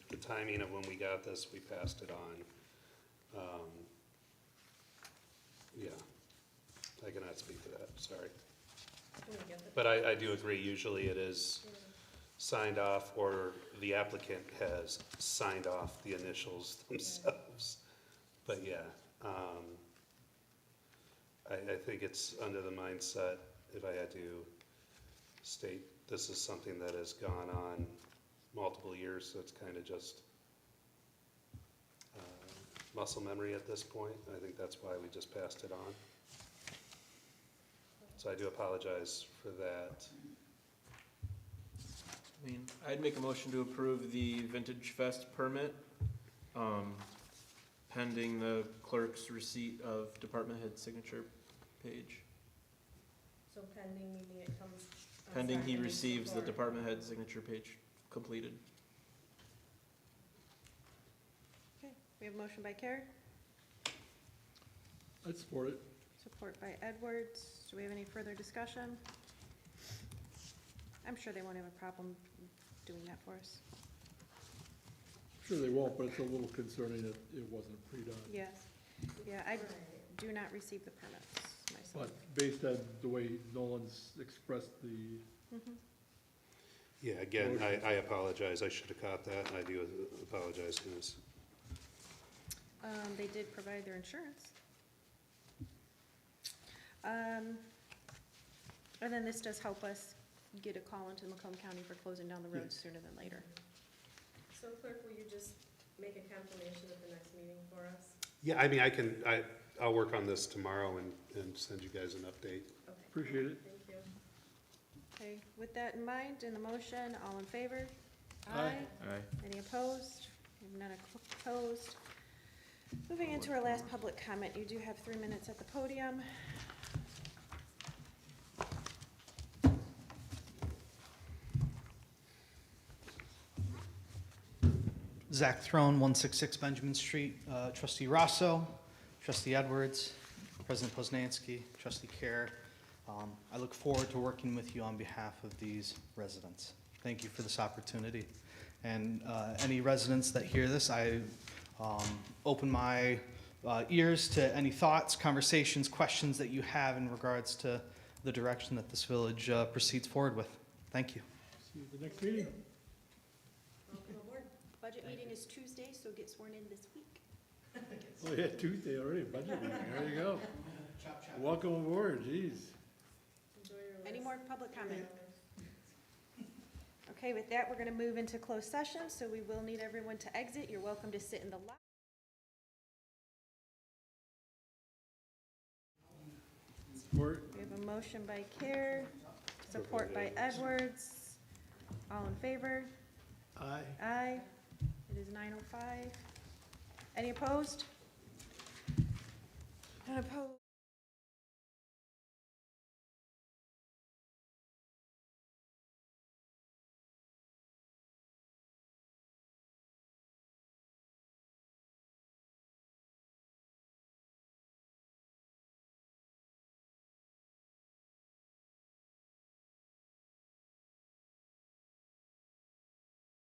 the timing of when we got this, we passed it on. Yeah, I cannot speak to that, sorry. Can we get the? But I do agree, usually it is signed off, or the applicant has signed off the initials themselves. But yeah, I think it's under the mindset, if I had to state, this is something that has gone on multiple years, so it's kind of just muscle memory at this point. I think that's why we just passed it on. So I do apologize for that. I mean, I'd make a motion to approve the Vintage Fest permit, pending the clerk's receipt of department head signature page. So pending, meaning it comes. Pending he receives the department head signature page completed. Okay, we have a motion by Care, I'd support it. support by Edwards. Do we have any further discussion? I'm sure they won't have a problem doing that for us. Sure they won't, but it's a little concerning that it wasn't pre-done. Yes. Yeah, I do not receive the permits myself. But based on the way Nolan's expressed the, Mhm. Yeah, again, I apologize. I should have caught that, and I do apologize, Dennis. They did provide their insurance. And then this does help us get a call into Macomb County for closing down the roads sooner than later. So clerk, will you just make a confirmation at the next meeting for us? Yeah, I mean, I'll work on this tomorrow and send you guys an update. Okay. appreciate it. Thank you. Okay, with that in mind, in the motion, all in favor? Aye. Aye. Any opposed? We have none opposed. Moving into our last public comment, you do have 3 minutes at the podium. Zach Throne, 166 Benjamin Street. Trustee Rosso, Trustee Edwards, President Poznanski, Trustee Care. I look forward to working with you on behalf of these residents. Thank you for this opportunity. And any residents that hear this, I open my ears to any thoughts, conversations, questions that you have in regards to the direction that this village proceeds forward with. Thank you. See you at the next meeting. Welcome aboard. Budget meeting is Tuesday, so get sworn in this week. Oh, yeah, Tuesday already, budget meeting, there you go. Welcome aboard, geez. Any more public comment? Okay, with that, we're going to move into closed session, so we will need everyone to exit. You're welcome to sit in the lobby. Support. We have a motion by Care, support by Edwards. All in favor? Aye. Aye. It is 9:05. Any opposed? None opposed.